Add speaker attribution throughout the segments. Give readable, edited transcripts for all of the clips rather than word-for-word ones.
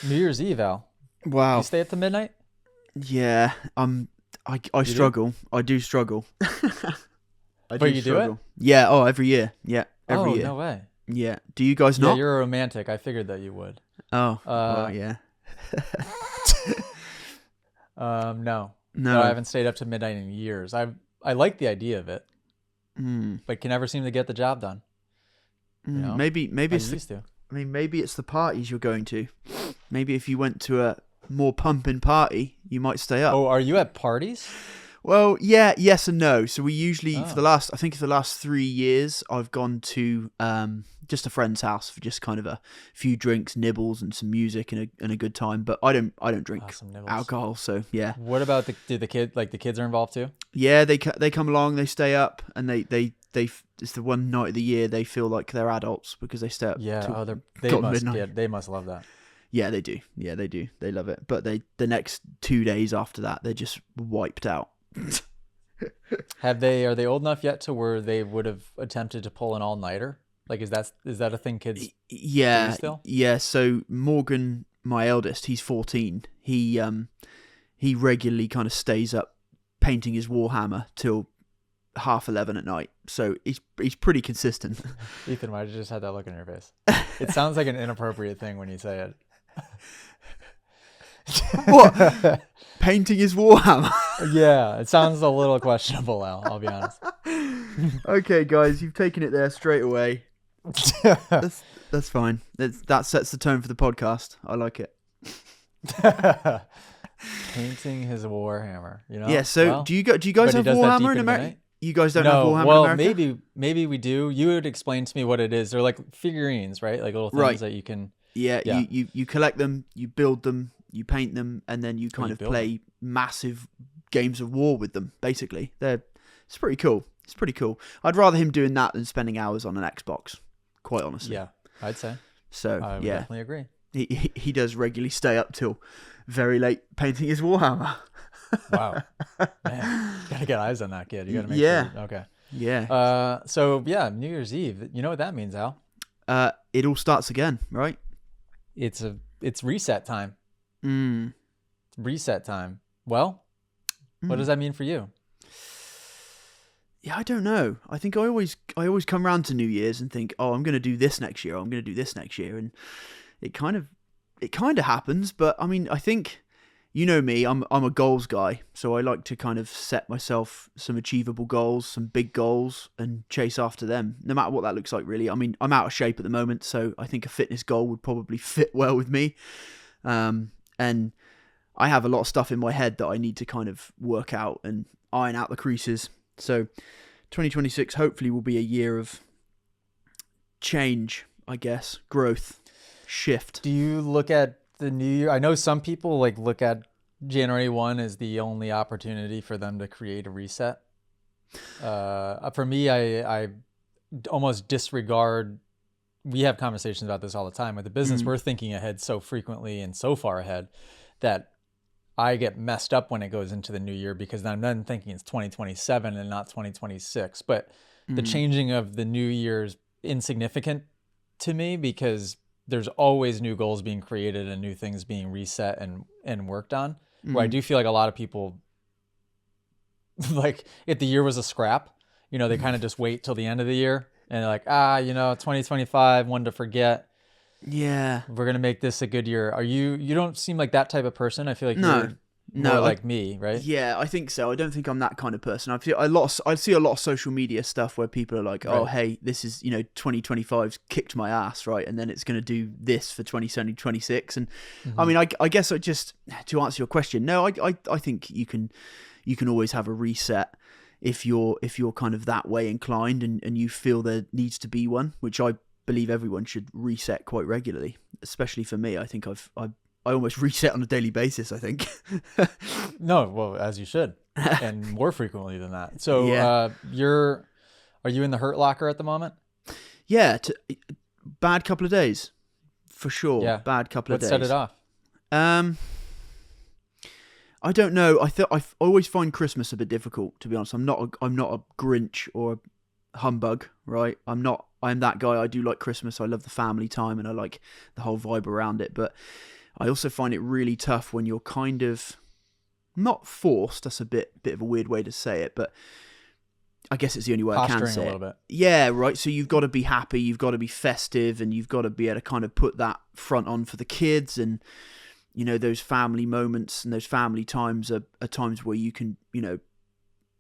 Speaker 1: New Year's Eve, Al. You
Speaker 2: Wow.
Speaker 1: stay up to midnight?
Speaker 2: Yeah. I
Speaker 1: You do?
Speaker 2: struggle. I do struggle. I
Speaker 1: But
Speaker 2: do
Speaker 1: you do it?
Speaker 2: struggle. Yeah. Oh, every year. Yeah. Every
Speaker 1: Oh,
Speaker 2: year.
Speaker 1: no way.
Speaker 2: Yeah. Do you guys
Speaker 1: Yeah,
Speaker 2: not?
Speaker 1: you're a romantic. I figured that you would.
Speaker 2: Oh. Well.
Speaker 1: Uh,
Speaker 2: Yeah.
Speaker 1: no. No, I
Speaker 2: No.
Speaker 1: haven't stayed up to midnight in years. I like the idea of it,
Speaker 2: Mm,
Speaker 1: but can never seem to get the job done. You know,
Speaker 2: maybe
Speaker 1: like you
Speaker 2: it's the.
Speaker 1: used to.
Speaker 2: I mean, maybe it's the parties you're going to. Maybe if you went to a more pumping party, you might stay up.
Speaker 1: Oh, are you at parties?
Speaker 2: Well, yeah, yes and no. So we usually,
Speaker 1: Oh,
Speaker 2: I think for the last 3 years, I've gone to just a friend's house for just kind of a few drinks, nibbles, and some music and a good time. But I don't drink
Speaker 1: awesome nibbles.
Speaker 2: alcohol, so yeah,
Speaker 1: What about do the kid like the kids are involved too?
Speaker 2: yeah. They come along, they stay up, and it's the one night of the year they feel like they're adults because they stay up
Speaker 1: Yeah.
Speaker 2: till
Speaker 1: Oh, they
Speaker 2: God
Speaker 1: must
Speaker 2: midnight.
Speaker 1: get. They must love that.
Speaker 2: Yeah, they do. Yeah, they do. They love it. But the next 2 days after that, they're just wiped out.
Speaker 1: Are they old enough yet to where they would have attempted to pull an all-nighter? Like, is that a thing kids do
Speaker 2: Yeah,
Speaker 1: still?
Speaker 2: yeah. So Morgan, my eldest, he's 14. He regularly kind of stays up painting his Warhammer till 11:30 at night. So he's pretty consistent.
Speaker 1: Ethan, why did you just have that look on your face? It sounds like an inappropriate thing when you say it.
Speaker 2: What? Painting his Warhammer.
Speaker 1: Yeah, it sounds a little questionable, Al. I'll be honest.
Speaker 2: Okay, guys, you've taken it there straight away. That's fine. That sets the tone for the podcast. I like it.
Speaker 1: Painting his Warhammer, you know?
Speaker 2: Yeah. So
Speaker 1: Well,
Speaker 2: do you guys
Speaker 1: but he
Speaker 2: have
Speaker 1: does that deep
Speaker 2: Warhammer in
Speaker 1: into the
Speaker 2: America?
Speaker 1: night?
Speaker 2: You guys don't have
Speaker 1: No,
Speaker 2: Warhammer in
Speaker 1: well,
Speaker 2: America?
Speaker 1: maybe we do. You would explain to me what it is. They're like figurines, right? Like little things
Speaker 2: Right.
Speaker 1: that you can.
Speaker 2: Yeah,
Speaker 1: Yeah.
Speaker 2: you collect them, you build them, you paint them, and then you
Speaker 1: Oh,
Speaker 2: kind
Speaker 1: you
Speaker 2: of
Speaker 1: build
Speaker 2: play massive games of war with them. Basically, it's pretty cool. It's pretty cool. I'd rather him doing that than spending hours on an Xbox, quite honestly.
Speaker 1: Yeah, I'd say.
Speaker 2: So
Speaker 1: I would
Speaker 2: yeah,
Speaker 1: definitely agree.
Speaker 2: he does regularly stay up till very late painting his Warhammer.
Speaker 1: Wow, man, gotta get eyes on that kid. You gotta make
Speaker 2: Yeah.
Speaker 1: sure. Okay.
Speaker 2: Yeah.
Speaker 1: So yeah, New Year's Eve. You know what that means, Al?
Speaker 2: It all starts again, right?
Speaker 1: It's reset time.
Speaker 2: Mm.
Speaker 1: Reset time. Well, what does that mean for you?
Speaker 2: Yeah, I don't know. I think I always come round to New Year's and think, oh, I'm going to do this next year. I'm going to do this next year, and it kind of happens. But I mean, I think you know me. I'm a goals guy, so I like to kind of set myself some achievable goals, some big goals, and chase after them, no matter what that looks like. Really, I mean, I'm out of shape at the moment, so I think a fitness goal would probably fit well with me. And I have a lot of stuff in my head that I need to kind of work out and iron out the creases. So 2026 hopefully will be a year of change, I guess, growth, shift.
Speaker 1: Do you look at the new year? I know some people like look at January 1 as the only opportunity for them to create a reset. For me, I almost disregard. We have conversations about this all the time with the business. We're thinking ahead so frequently and so far ahead that I get messed up when it goes into the new year because I'm then thinking it's 2027 and not 2026. But the changing of the new year's insignificant to me because there's always new goals being created and new things being reset and worked on. Where I do feel like a lot of people, like if the year was a scrap, they kind of just wait till the end of the year and they're like, 2025, one to forget.
Speaker 2: Yeah.
Speaker 1: We're gonna make this a good year. You don't seem like that type of person. I feel like
Speaker 2: No.
Speaker 1: you're
Speaker 2: No,
Speaker 1: more like me, right?
Speaker 2: Yeah, I think so. I don't think I'm that kind of person. I see a lot of social media stuff where people are like, "Oh,
Speaker 1: Right.
Speaker 2: hey, this is 2025's kicked my ass, right? And then it's going to do this for 2026." And I mean, I guess I just to answer your question, no, I think you can always have a reset if you're kind of that way inclined and you feel there needs to be one, which I believe everyone should reset quite regularly. Especially for me, I think I almost reset on a daily basis, I think.
Speaker 1: No, well, as you should, and more frequently than that. So,
Speaker 2: Yeah.
Speaker 1: are you in the hurt locker at the moment?
Speaker 2: Yeah, bad couple of days, for sure.
Speaker 1: Yeah.
Speaker 2: Bad couple
Speaker 1: What
Speaker 2: of days.
Speaker 1: set it off?
Speaker 2: I don't know. I always find Christmas a bit difficult, to be honest. I'm not a Grinch or a humbug, right? I'm that guy. I do like Christmas. I love the family time and I like the whole vibe around it. But I also find it really tough when you're kind of not forced. That's a bit of a weird way to say it, but I guess it's the only way I can
Speaker 1: Posturing a
Speaker 2: say
Speaker 1: little
Speaker 2: it.
Speaker 1: bit.
Speaker 2: Yeah, right. So you've got to be happy, you've got to be festive, and you've got to be able to kind of put that front on for the kids. And, you know, those family moments and those family times are times where you can, you know,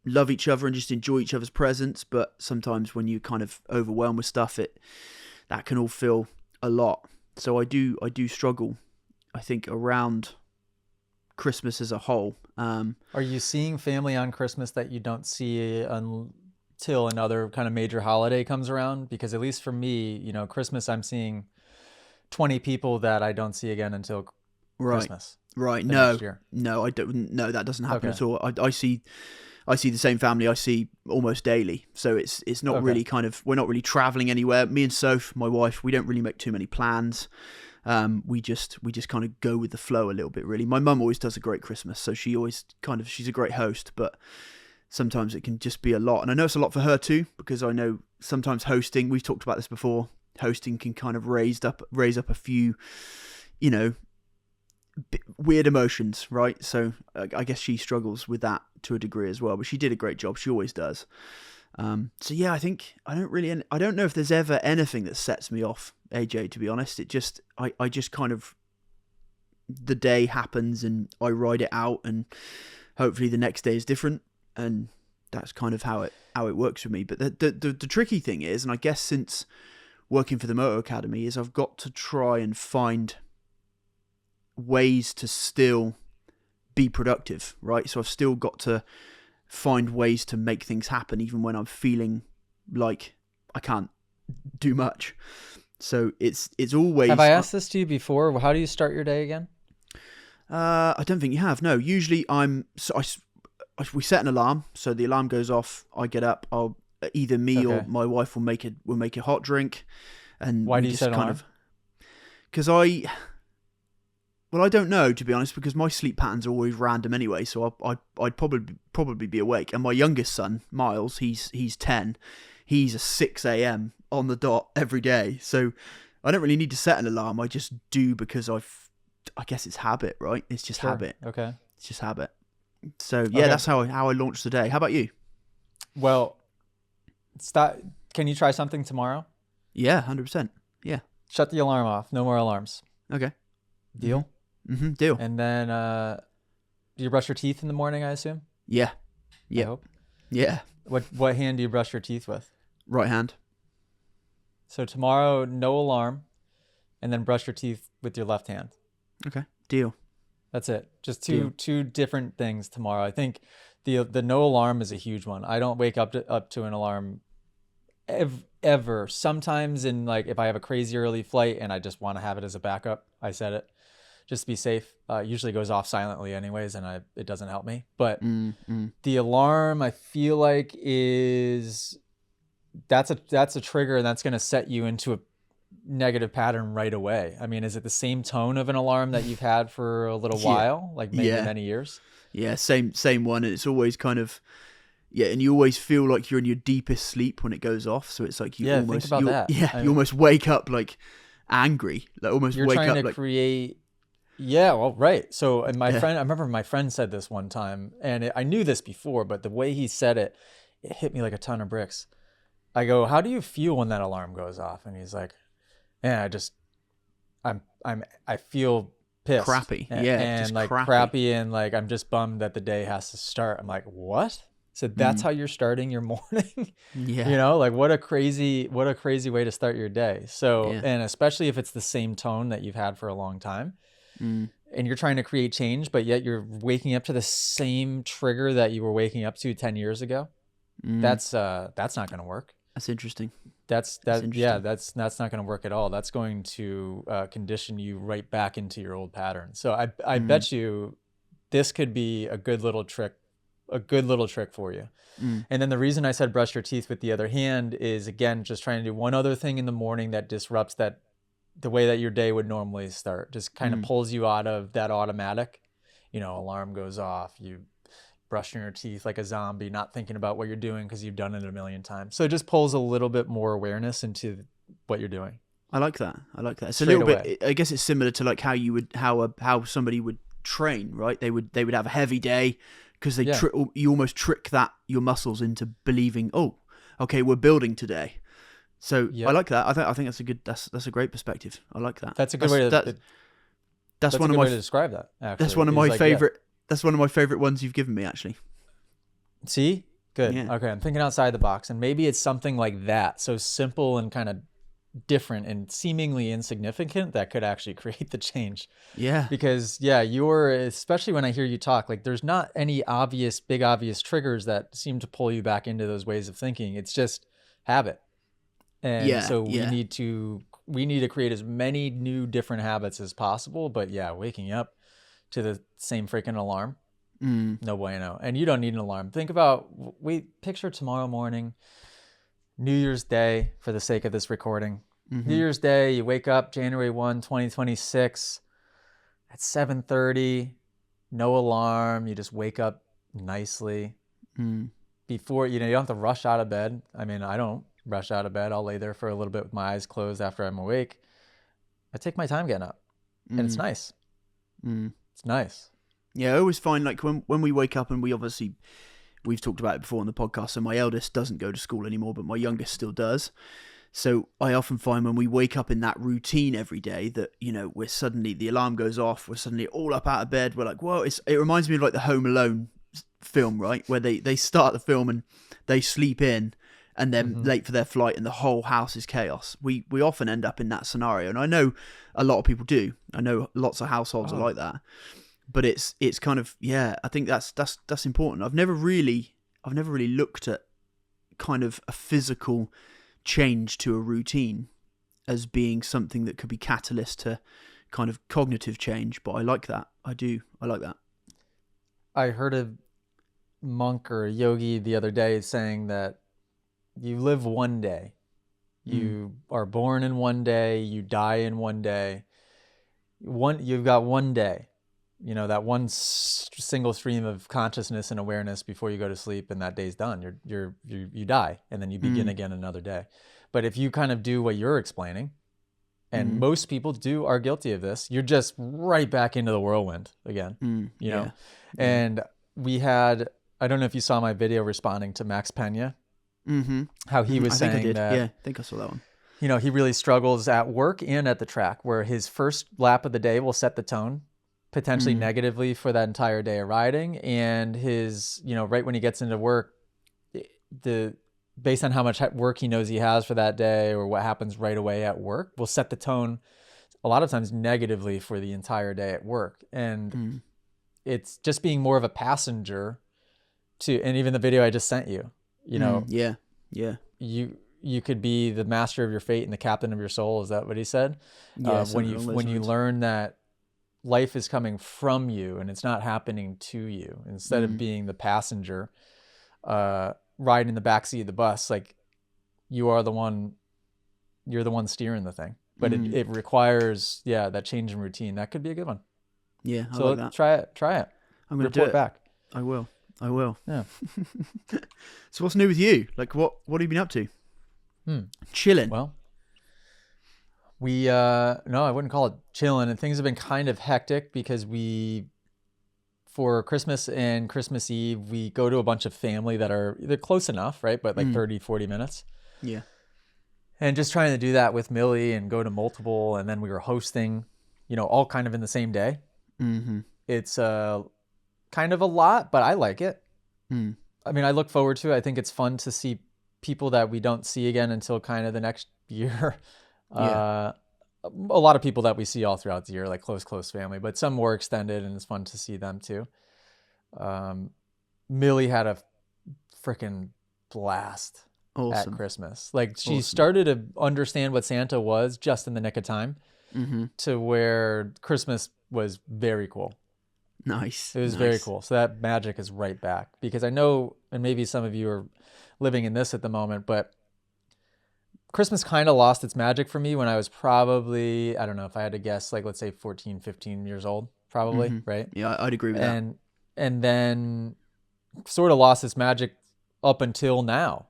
Speaker 2: love each other and just enjoy each other's presence. But sometimes when you kind of overwhelmed with stuff, that can all feel a lot. So I do struggle, I think, around Christmas as a whole.
Speaker 1: Are you seeing family on Christmas that you don't see until another kind of major holiday comes around? Because at least for me, you know, Christmas, I'm seeing 20 people that I don't see again until
Speaker 2: Right.
Speaker 1: Christmas
Speaker 2: Right.
Speaker 1: the
Speaker 2: No,
Speaker 1: next year.
Speaker 2: no, I don't. No, that doesn't happen
Speaker 1: Okay.
Speaker 2: at all. I see the same family I see almost daily. So it's not
Speaker 1: Okay.
Speaker 2: really kind of, we're not really traveling anywhere. Me and Soph, my wife, we don't really make too many plans. We just kind of go with the flow a little bit, really. My mum always does a great Christmas, so she's a great host, but sometimes it can just be a lot. And I know it's a lot for her too, because I know sometimes hosting, we've talked about this before, hosting can kind of raise up a few, you know, weird emotions, right? So I guess she struggles with that to a degree as well, but she did a great job. She always does. So yeah, I think I don't know if there's ever anything that sets me off, AJ, to be honest. I just kind of, the day happens and I ride it out, and hopefully the next day is different, and that's kind of how it works for me. But the tricky thing is, and I guess since working for the Moto Academy, is I've got to try and find ways to still be productive, right? So I've still got to find ways to make things happen even when I'm feeling like I can't do much. So it's always...
Speaker 1: Have I asked this to you before? How do you start your day again?
Speaker 2: I don't think you have. No, usually we set an alarm, so the alarm goes off, I get up, I'll either me or my wife will make a hot drink, and
Speaker 1: why
Speaker 2: we
Speaker 1: do you
Speaker 2: just
Speaker 1: set an
Speaker 2: kind
Speaker 1: alarm?
Speaker 2: of... Because I don't know, to be honest, because my sleep patterns are always random anyway. So I'd probably be awake. And my youngest son, Miles, he's 10. He's a 6 a.m. on the dot every day. So I don't really need to set an alarm. I just do because I guess it's habit, right? It's just habit.
Speaker 1: Okay.
Speaker 2: It's just habit. So yeah, that's how I launch the day. How about you?
Speaker 1: Well, can you try something tomorrow?
Speaker 2: Yeah, 100%. Yeah.
Speaker 1: Shut the alarm off. No more alarms.
Speaker 2: Okay.
Speaker 1: Deal?
Speaker 2: Mm-hmm. Deal.
Speaker 1: And then do you brush your teeth in the morning, I assume?
Speaker 2: Yeah. Yeah.
Speaker 1: I hope.
Speaker 2: Yeah.
Speaker 1: What hand do you brush your teeth with?
Speaker 2: Right hand.
Speaker 1: So tomorrow, no alarm, and then brush your teeth with your left hand.
Speaker 2: Okay. Deal.
Speaker 1: That's it. Just two different things tomorrow. I think the no alarm is a huge one. I don't wake up to an alarm ever. Sometimes if I have a crazy early flight and I just want to have it as a backup, I set it just to be safe. Usually goes off silently anyways, and it doesn't help me. But the alarm, I feel like that's a trigger, and that's going to set you into a negative pattern right away. I mean, is it the same tone of an alarm that you've had for a little while, like many years?
Speaker 2: Yeah, same one, and it's always kind of, yeah, and you always feel like you're in your deepest sleep when it goes off. So it's like you almost
Speaker 1: think about that.
Speaker 2: Yeah, you almost wake up like angry, like almost
Speaker 1: you're
Speaker 2: wake
Speaker 1: trying
Speaker 2: up
Speaker 1: to
Speaker 2: like
Speaker 1: create. Yeah, well, right. So, and I remember my friend said this one time, and I knew this before, but the way he said it, it hit me like a ton of bricks. I go, "How do you feel when that alarm goes off?" And he's like, "Yeah, I feel pissed,
Speaker 2: crappy,
Speaker 1: and
Speaker 2: just
Speaker 1: like crappy, and like I'm just bummed that the day has to start." I'm like, "What?" So that's how you're starting your morning?
Speaker 2: Yeah.
Speaker 1: You know, like what a crazy way to start your day. So, and especially if it's the same tone that you've had for a long time. And you're trying to create change, but yet you're waking up to the same trigger that you were waking up to 10 years ago. That's not going to work.
Speaker 2: That's interesting.
Speaker 1: Yeah, that's not going to work at all. That's going to condition you right back into your old pattern. So I bet you this could be a good little trick for you. And then the reason I said brush your teeth with the other hand is, again, just trying to do one other thing in the morning that disrupts the way that your day would normally start. Just kind of pulls you out of that automatic, alarm goes off, you brushing your teeth like a zombie, not thinking about what you're doing because you've done it a million times. So it just pulls a little bit more awareness into what you're doing.
Speaker 2: I like that. I like that. It's a
Speaker 1: straight
Speaker 2: little
Speaker 1: away.
Speaker 2: bit. I guess it's similar to like how somebody would train, right? They would have a heavy day because
Speaker 1: Yeah.
Speaker 2: you almost trick that your muscles into believing, oh, okay, we're building today. So I
Speaker 1: Yep.
Speaker 2: like that. I think that's a great perspective. I like that.
Speaker 1: That's a good way to
Speaker 2: That's
Speaker 1: that's a
Speaker 2: one of
Speaker 1: good
Speaker 2: my
Speaker 1: way to describe that,
Speaker 2: that's
Speaker 1: actually.
Speaker 2: one of
Speaker 1: Is
Speaker 2: my
Speaker 1: like, yeah.
Speaker 2: favorite. That's one of my favorite ones you've given me, actually.
Speaker 1: See? Good.
Speaker 2: Yeah.
Speaker 1: Okay, I'm thinking outside the box, and maybe it's something like that. So simple and kind of different and seemingly insignificant that could actually create the change.
Speaker 2: Yeah.
Speaker 1: Because yeah, you're, especially when I hear you talk, like there's not any big obvious triggers that seem to pull you back into those ways of thinking. It's just habit. And
Speaker 2: Yeah.
Speaker 1: so
Speaker 2: Yeah.
Speaker 1: we need to create as many new different habits as possible. But yeah, waking up to the same freaking alarm,
Speaker 2: Mm.
Speaker 1: no bueno. And you don't need an alarm. Think about, picture tomorrow morning, New Year's Day, for the sake of this recording. New
Speaker 2: Mm-hmm.
Speaker 1: Year's Day, you wake up January 1, 2026 at 7:30, no alarm. You just wake up nicely.
Speaker 2: Mm.
Speaker 1: Before, you don't have to rush out of bed. I mean, I don't rush out of bed. I'll lay there for a little bit with my eyes closed after I'm awake. I take my time getting up, and it's
Speaker 2: Mm.
Speaker 1: nice.
Speaker 2: Mm.
Speaker 1: It's nice.
Speaker 2: Yeah, I always find like when we wake up and we've talked about it before on the podcast. So my eldest doesn't go to school anymore, but my youngest still does. So I often find when we wake up in that routine every day that, we're suddenly, the alarm goes off, we're suddenly all up out of bed. We're like, whoa, it reminds me of like the Home Alone film, right? Where they start the film and they sleep in and they're
Speaker 1: Mm-hmm.
Speaker 2: late for their flight and the whole house is chaos. We often end up in that scenario. And I know a lot of people do. I know lots of households are
Speaker 1: Oh,
Speaker 2: like that. But it's kind of, yeah, I think that's important. I've never really looked at kind of a physical change to a routine as being something that could be catalyst to kind of cognitive change, but I like that. I like that.
Speaker 1: I heard a monk or a yogi the other day saying that you live one day.
Speaker 2: Mm.
Speaker 1: You are born in one day, you die in one day. You've got one day, that one single stream of consciousness and awareness before you go to sleep, and that day's done. You die, and then you begin
Speaker 2: Mm.
Speaker 1: again another day. But if you kind of do what you're explaining, and
Speaker 2: Mm.
Speaker 1: most people are guilty of this, you're just right back into the whirlwind again,
Speaker 2: Mm.
Speaker 1: you know?
Speaker 2: Yeah. Yeah.
Speaker 1: And I don't know if you saw my video responding to Max Pena,
Speaker 2: Mm-hmm.
Speaker 1: how he was
Speaker 2: I think I
Speaker 1: saying
Speaker 2: did.
Speaker 1: that,
Speaker 2: Yeah, I think I saw that one.
Speaker 1: he really struggles at work and at the track, where his first lap of the day will set the tone potentially
Speaker 2: Mm.
Speaker 1: negatively for that entire day of riding. And his, right when he gets into work, the based on how much work he knows he has for that day or what happens right away at work will set the tone a lot of times negatively for the entire day at work. And
Speaker 2: Mm.
Speaker 1: it's just being more of a passenger and even the video I just sent you,
Speaker 2: Mm. Yeah. Yeah.
Speaker 1: you could be the master of your fate and the captain of your soul. Is that what he said?
Speaker 2: Yeah.
Speaker 1: When
Speaker 2: Something
Speaker 1: you
Speaker 2: along those
Speaker 1: when you
Speaker 2: lines.
Speaker 1: learn that life is coming from you and it's not happening to you, instead of
Speaker 2: Mm.
Speaker 1: being the passenger, riding in the backseat of the bus, like you're the one steering the thing. But
Speaker 2: Mm.
Speaker 1: it requires, that change in routine. That could be a good one.
Speaker 2: Yeah, I
Speaker 1: So
Speaker 2: like that.
Speaker 1: try it.
Speaker 2: I'm gonna do
Speaker 1: Report
Speaker 2: it.
Speaker 1: back.
Speaker 2: I will. I will.
Speaker 1: Yeah.
Speaker 2: So what's new with you? Like, what have you been up to?
Speaker 1: Hmm.
Speaker 2: Chilling.
Speaker 1: Well, we no, I wouldn't call it chilling, and things have been kind of hectic because for Christmas and Christmas Eve, we go to a bunch of family they're close enough, right? But like 30, 40 minutes.
Speaker 2: Yeah.
Speaker 1: And just trying to do that with Millie and go to multiple, and then we were hosting, all kind of in the same day.
Speaker 2: Mm-hmm.
Speaker 1: It's kind of a lot, but I like it.
Speaker 2: Mm.
Speaker 1: I mean, I look forward to it. I think it's fun to see people that we don't see again until kind of the next year.
Speaker 2: Yeah.
Speaker 1: A lot of people that we see all throughout the year, like close family, but some more extended, and it's fun to see them too. Millie had a freaking blast
Speaker 2: Awesome.
Speaker 1: at Christmas. Like she
Speaker 2: Awesome.
Speaker 1: started to understand what Santa was just in the nick of time,
Speaker 2: Mm-hmm.
Speaker 1: to where Christmas was very cool.
Speaker 2: Nice.
Speaker 1: It was very cool. So that magic is right back, because I know, and maybe some of you are living in this at the moment, but Christmas kind of lost its magic for me when I was probably, I don't know if I had to guess, like let's say 14, 15 years old, probably,
Speaker 2: Mhm.
Speaker 1: right?
Speaker 2: Yeah, I'd agree with that.
Speaker 1: And then sort of lost its magic up until now,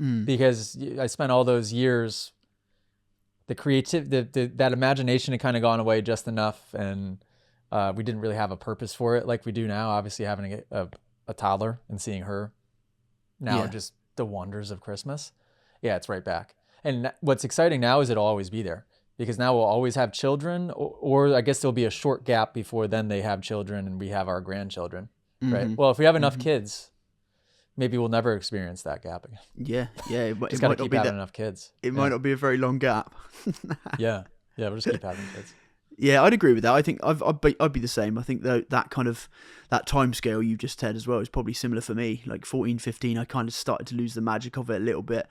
Speaker 2: Mm.
Speaker 1: because I spent all those years the creative, that imagination had kind of gone away just enough, and we didn't really have a purpose for it like we do now. Obviously, having a toddler and seeing her now,
Speaker 2: Yeah.
Speaker 1: just the wonders of Christmas. Yeah, it's right back. And what's exciting now is it'll always be there because now we'll always have children, or I guess there'll be a short gap before then they have children and we have our grandchildren, right?
Speaker 2: Mm-hmm.
Speaker 1: Well, if we have enough
Speaker 2: Mm-hmm.
Speaker 1: kids, maybe we'll never experience that gap again.
Speaker 2: Yeah. Yeah.
Speaker 1: Just
Speaker 2: It
Speaker 1: got to
Speaker 2: might not
Speaker 1: keep
Speaker 2: be
Speaker 1: having
Speaker 2: that.
Speaker 1: enough kids.
Speaker 2: It might
Speaker 1: Yeah.
Speaker 2: not be a very long gap.
Speaker 1: Yeah. Yeah. We'll just keep having kids.
Speaker 2: Yeah, I'd agree with that. I think I'd be the same. I think that kind of that time scale you just said as well is probably similar for me. Like 14, 15, I kind of started to lose the magic of it a little bit.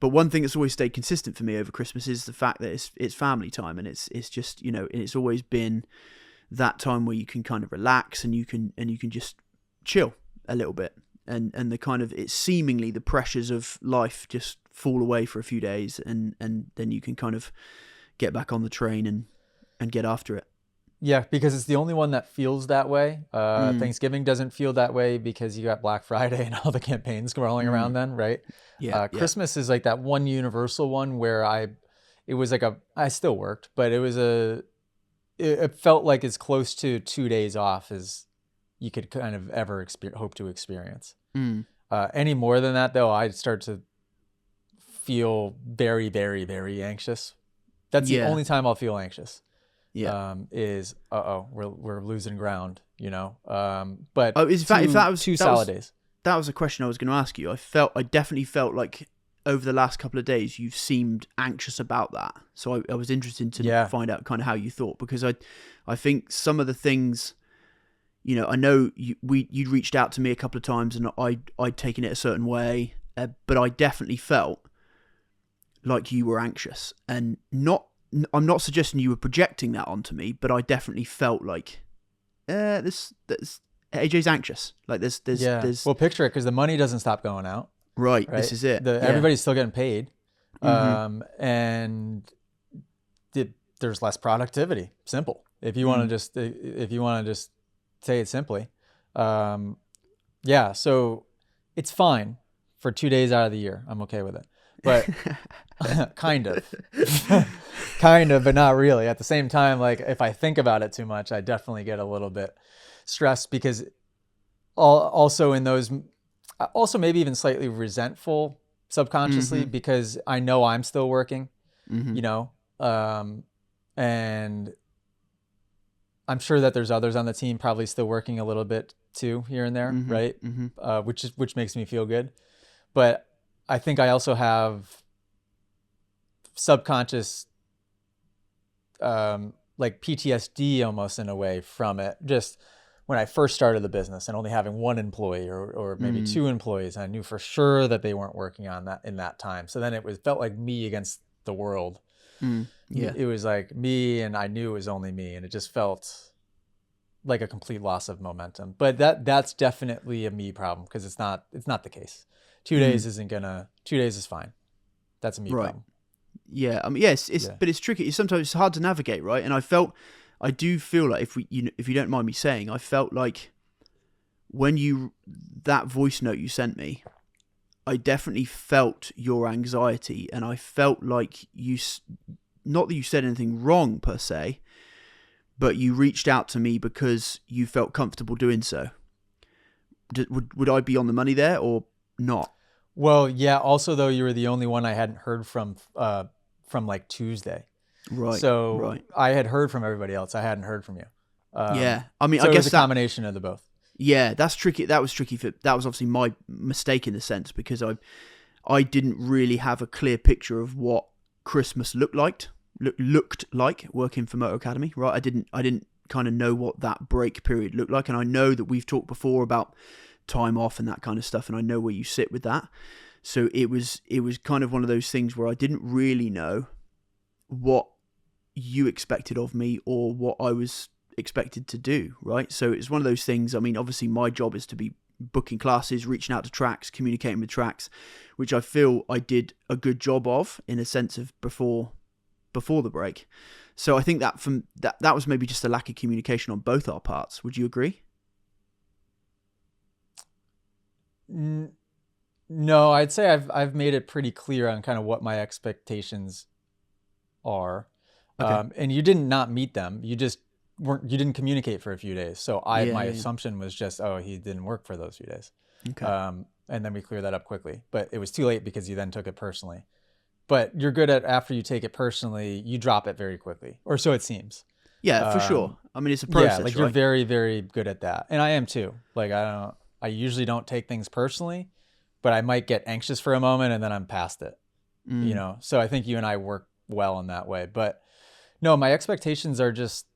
Speaker 2: But one thing that's always stayed consistent for me over Christmas is the fact that it's family time, and it's just, you know, it's always been that time where you can kind of relax and you can just chill a little bit, and the kind of, it's seemingly the pressures of life just fall away for a few days, and then you can kind of get back on the train and get after it.
Speaker 1: Yeah, because it's the only one that feels that way.
Speaker 2: Mm,
Speaker 1: Thanksgiving doesn't feel that way because you got Black Friday and all the campaigns rolling around
Speaker 2: mm,
Speaker 1: then, right?
Speaker 2: yeah, yeah.
Speaker 1: Christmas is like that one universal one where it was like I still worked, but it felt like as close to 2 days off as you could kind of ever hope to experience.
Speaker 2: Mm,
Speaker 1: Any more than that, though, I'd start to feel very, very, very anxious. That's the
Speaker 2: yeah,
Speaker 1: only time I'll feel anxious.
Speaker 2: yeah.
Speaker 1: Is we're losing ground, you know. But
Speaker 2: Oh, in fact, if that was
Speaker 1: two solid days.
Speaker 2: that was a question I was going to ask you. I definitely felt like over the last couple of days you've seemed anxious about that. So I was interested to find out kind of how you thought, because I think some of the things, you know, I know you'd reached out to me a couple of times and I'd taken it a certain way, but I definitely felt like you were anxious, and I'm not suggesting you were projecting that onto me, but I definitely felt like this AJ's anxious. Like there's
Speaker 1: Well, picture it, because the money doesn't stop going out.
Speaker 2: right.
Speaker 1: Right.
Speaker 2: This is it.
Speaker 1: Everybody's still getting paid,
Speaker 2: Mm-hmm.
Speaker 1: and there's less productivity. Simple. If you want to just say it simply, yeah. So it's fine for 2 days out of the year. I'm okay with it, but kind of, but not really. At the same time, like if I think about it too much, I definitely get a little bit stressed, because also in those, also maybe even slightly resentful subconsciously,
Speaker 2: Mm-hmm.
Speaker 1: because I know I'm still working,
Speaker 2: Mm-hmm.
Speaker 1: you know, and I'm sure that there's others on the team probably still working a little bit too here and there,
Speaker 2: Mm-hmm.
Speaker 1: right?
Speaker 2: Mm-hmm.
Speaker 1: Which makes me feel good, but I think I also have subconscious like PTSD almost in a way from it. Just when I first started the business and only having one employee or maybe two employees, I knew for sure that they weren't working on that in that time. So then felt like me against the world.
Speaker 2: Yeah.
Speaker 1: It was like me, and I knew it was only me, and it just felt like a complete loss of momentum. But that's definitely a me problem, because it's not the case. 2 days is fine. That's a me
Speaker 2: Right.
Speaker 1: problem.
Speaker 2: Yeah. I mean, yes. But it's tricky. Sometimes it's hard to navigate, right? And I do feel like, if you don't mind me saying, I felt like when that voice note you sent me, I definitely felt your anxiety, and I felt like not that you said anything wrong per se, but you reached out to me because you felt comfortable doing so. Would I be on the money there or not?
Speaker 1: Well, yeah. Also, though, you were the only one I hadn't heard from like Tuesday.
Speaker 2: Right.
Speaker 1: So
Speaker 2: Right.
Speaker 1: I had heard from everybody else. I hadn't heard from you.
Speaker 2: Yeah. I mean,
Speaker 1: So
Speaker 2: I
Speaker 1: it
Speaker 2: guess
Speaker 1: was a combination of the both.
Speaker 2: Yeah, that's tricky. That was tricky that was obviously my mistake in the sense, because I didn't really have a clear picture of what Christmas looked like working for Moto Academy, right? I didn't kind of know what that break period looked like, and I know that we've talked before about time off and that kind of stuff, and I know where you sit with that. So it was kind of one of those things where I didn't really know what you expected of me or what I was expected to do, right? So it's one of those things. I mean, obviously my job is to be booking classes, reaching out to tracks, communicating with tracks, which I feel I did a good job of in a sense of before the break. So I think that was maybe just a lack of communication on both our parts. Would you agree?
Speaker 1: No, I'd say I've made it pretty clear on kind of what my expectations are.
Speaker 2: Okay.
Speaker 1: And you didn't not meet them. You didn't communicate for a few days. So
Speaker 2: Yeah,
Speaker 1: my
Speaker 2: yeah, yeah.
Speaker 1: assumption was just, oh, he didn't work for those few days.
Speaker 2: Okay.
Speaker 1: And then we cleared that up quickly, but it was too late because you then took it personally. But you're good at, after you take it personally, you drop it very quickly, or so it seems.
Speaker 2: Yeah, for sure.
Speaker 1: Um,
Speaker 2: I mean, it's a
Speaker 1: yeah,
Speaker 2: process,
Speaker 1: like you're
Speaker 2: right?
Speaker 1: very, very good at that. And I am too. Like I usually don't take things personally, but I might get anxious for a moment and then I'm past it, you
Speaker 2: Mm,
Speaker 1: know? So I think you and I work well in that way. But no, my expectations are just,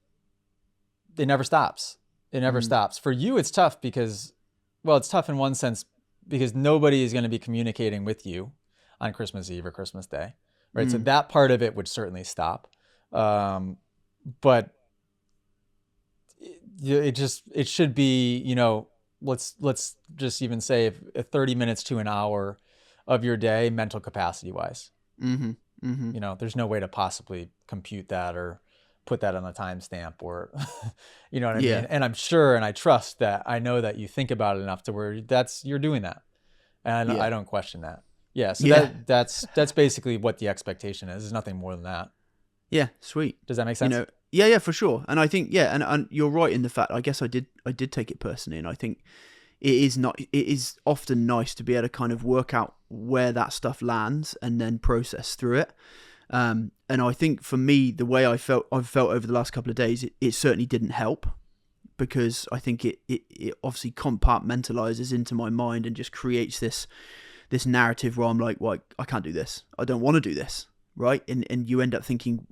Speaker 1: it never stops. It never
Speaker 2: mm,
Speaker 1: stops. For you, it's tough because, well, it's tough in one sense because nobody is going to be communicating with you on Christmas Eve or Christmas Day, right? So
Speaker 2: mm,
Speaker 1: that part of it would certainly stop. Um, but it should be, you know, let's just even say if 30 minutes to an hour of your day, mental capacity wise.
Speaker 2: mm-hmm, mm-hmm.
Speaker 1: You know, there's no way to possibly compute that or put that on a timestamp or, you know what I mean?
Speaker 2: Yeah,
Speaker 1: And I'm sure and I trust that I know that you think about it enough to where you're doing that. And
Speaker 2: yeah,
Speaker 1: I don't question that. Yeah. So
Speaker 2: yeah,
Speaker 1: that's basically what the expectation is. There's nothing more than that.
Speaker 2: yeah. Sweet.
Speaker 1: Does that make
Speaker 2: You
Speaker 1: sense?
Speaker 2: know, yeah, yeah, for sure. And I think, yeah, and you're right in the fact. I guess I did take it personally, and I think it is often nice to be able to kind of work out where that stuff lands and then process through it. And I think for me, the way I've felt over the last couple of days, it certainly didn't help because I think it obviously compartmentalizes into my mind and just creates this narrative where I'm like, well, I can't do this. I don't want to do this, right? And you end up thinking,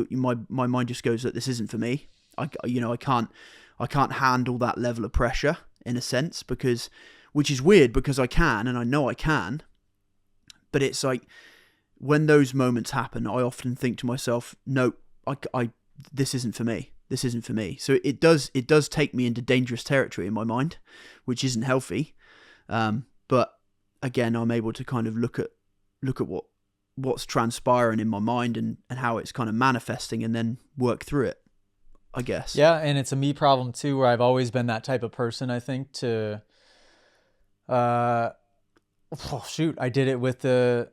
Speaker 2: my mind just goes that this isn't for me. I can't handle that level of pressure in a sense because, which is weird because I can and I know I can, but it's like when those moments happen, I often think to myself, no, I this isn't for me. This isn't for me. So it does take me into dangerous territory in my mind, which isn't healthy. But again, I'm able to kind of look at what's transpiring in my mind and how it's kind of manifesting and then work through it, I guess.
Speaker 1: Yeah. And it's a me problem too, where I've always been that type of person, I think, to, uh, oh, shoot, I did it with the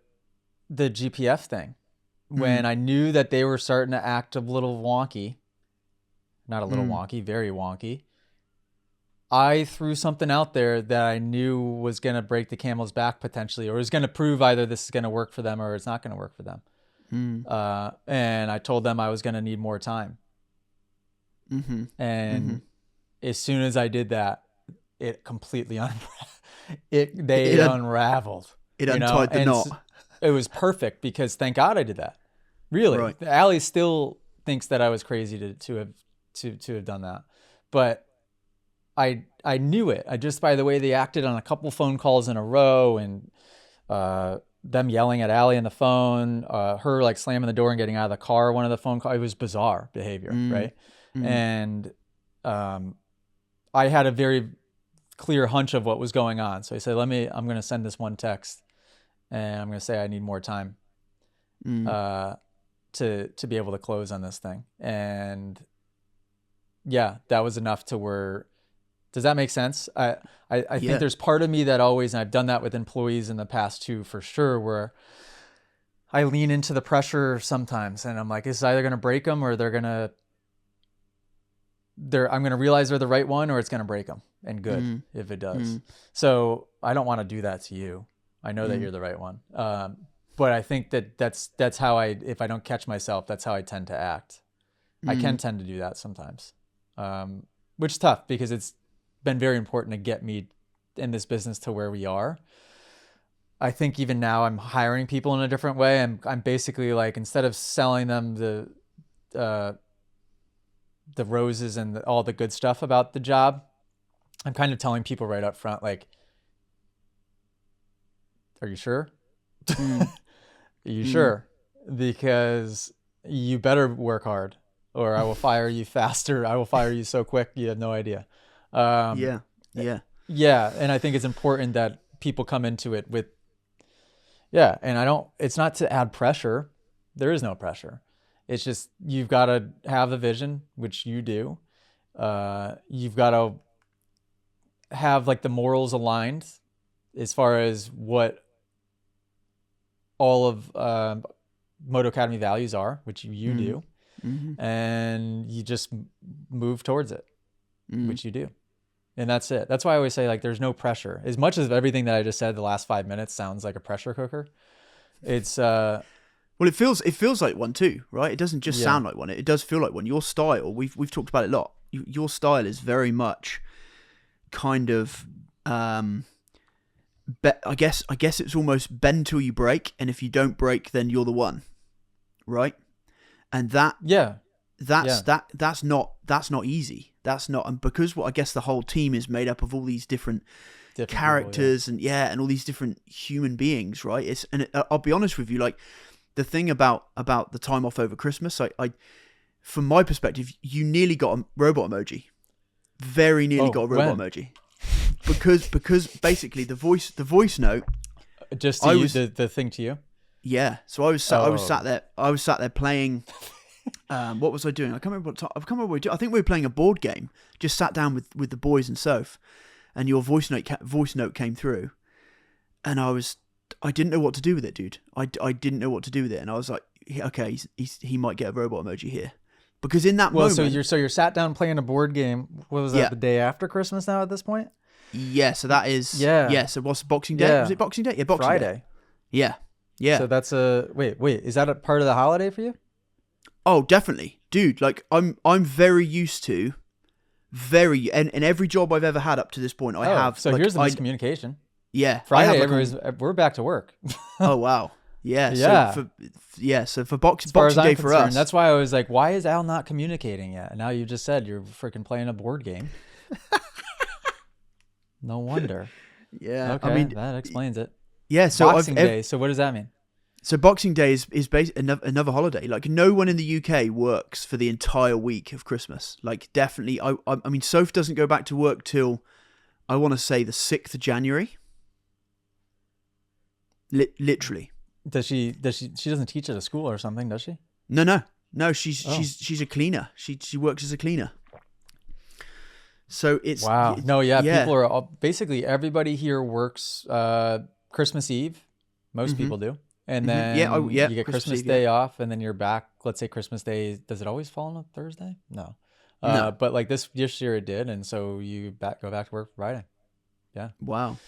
Speaker 1: GPF thing when
Speaker 2: Mm,
Speaker 1: I knew that they were starting to act a little wonky, not a little
Speaker 2: mm,
Speaker 1: wonky, very wonky. I threw something out there that I knew was going to break the camel's back potentially, or was going to prove either this is going to work for them or it's not going to work for them.
Speaker 2: mm,
Speaker 1: And I told them I was going to need more time.
Speaker 2: mm-hmm, mm-hmm.
Speaker 1: And as soon as I did that, it completely they
Speaker 2: It
Speaker 1: unraveled,
Speaker 2: it
Speaker 1: you know,
Speaker 2: untied the knot.
Speaker 1: it was perfect because thank God I did that. Really,
Speaker 2: Right.
Speaker 1: Allie still thinks that I was crazy to have done that, but I knew it. I just by the way they acted on a couple phone calls in a row and them yelling at Allie on the phone, her like slamming the door and getting out of the car. One of the phone calls, it was bizarre behavior,
Speaker 2: Mm,
Speaker 1: right?
Speaker 2: mm,
Speaker 1: And um, I had a very clear hunch of what was going on. So I said, I'm going to send this one text and I'm going to say I need more time
Speaker 2: mm.
Speaker 1: uh, to be able to close on this thing. And yeah, that was enough to where, does that make sense? I think
Speaker 2: Yeah.
Speaker 1: there's part of me that always, and I've done that with employees in the past too, for sure, where I lean into the pressure sometimes and I'm like, it's either going to break them or I'm going to realize they're the right one or it's going to break them, and good
Speaker 2: Mm,
Speaker 1: if it does.
Speaker 2: mm,
Speaker 1: So I don't want to do that to you. I know that
Speaker 2: mm,
Speaker 1: you're the right one. But I think that's how if I don't catch myself, that's how I tend to act. I can
Speaker 2: mm.
Speaker 1: tend to do that sometimes, which is tough because it's been very important to get me in this business to where we are. I think even now I'm hiring people in a different way. I'm basically like, instead of selling them uh, the roses and all the good stuff about the job, I'm kind of telling people right up front, like, are you sure?
Speaker 2: Mm,
Speaker 1: Are you
Speaker 2: mm.
Speaker 1: sure? Because you better work hard or I will fire you faster. I will fire you so quick. You have no idea. Um,
Speaker 2: Yeah, yeah.
Speaker 1: yeah. And I think it's important that people come into it with, yeah. And it's not to add pressure. There is no pressure. It's just, you've got to have a vision, which you do. You've got to have like the morals aligned as far as what all of Moto Academy values are, which you do, and you just move towards it, which you do. And that's it. That's why I always say, like, there's no pressure. As much as everything that I just said the last 5 minutes sounds like a pressure cooker, it's
Speaker 2: well, it feels like one too, right? It doesn't just sound like one. It does feel like one. Your style, we've talked about it a lot. Your style is very much kind of, I guess it's almost bend till you break, and if you don't break, then you're the one, right? And that's not easy. That's not, and because I guess the whole team is made up of all these different characters people, and all these different human beings, right? I'll be honest with you, like, the thing about the time off over Christmas, I from my perspective, you nearly got a robot emoji, very nearly got a robot emoji, because basically the voice note,
Speaker 1: just to use the thing to you.
Speaker 2: Yeah, so I was sat there playing. What was I doing? I can't remember what we were doing. I think we were playing a board game. Just sat down with the boys and Soph, and your voice note came through, and I didn't know what to do with it, dude. I didn't know what to do with it, and I was like, okay, he might get a robot emoji here, because in that moment.
Speaker 1: So you're sat down playing a board game. What was that? The day after Christmas now at this point?
Speaker 2: Yeah. So that is. Yeah. So what's Boxing Day? Yeah. Was it Boxing Day? Yeah, Boxing
Speaker 1: Friday.
Speaker 2: Day. Yeah. Yeah.
Speaker 1: So that's wait. Is that a part of the holiday for you?
Speaker 2: Oh, definitely, dude. Like, I'm very used to, and every job I've ever had up to this point, I have.
Speaker 1: So here's the miscommunication.
Speaker 2: Yeah,
Speaker 1: Friday, we're back to work.
Speaker 2: Oh wow, yeah,
Speaker 1: yeah.
Speaker 2: So for Boxing Day for us,
Speaker 1: that's why I was like, why is Al not communicating yet? And now you just said you're freaking playing a board game. No wonder.
Speaker 2: Yeah,
Speaker 1: okay, I mean, that explains it.
Speaker 2: Yeah, so
Speaker 1: Boxing Day. So what does that mean?
Speaker 2: So Boxing Day is basically another holiday. Like, no one in the UK works for the entire week of Christmas. Like, definitely, I mean, Soph doesn't go back to work till, I want to say, the 6th of January. Literally.
Speaker 1: Does she doesn't teach at a school or something, does she?
Speaker 2: No. She's a cleaner. She works as a cleaner. So it's
Speaker 1: wow. No, yeah. People are basically, everybody here works Christmas Eve. Most people do. And then you get Christmas Day off, and then you're back. Let's say Christmas Day. Does it always fall on a Thursday? No. But like this year it did, and so you go back to work Friday. Yeah.
Speaker 2: Wow.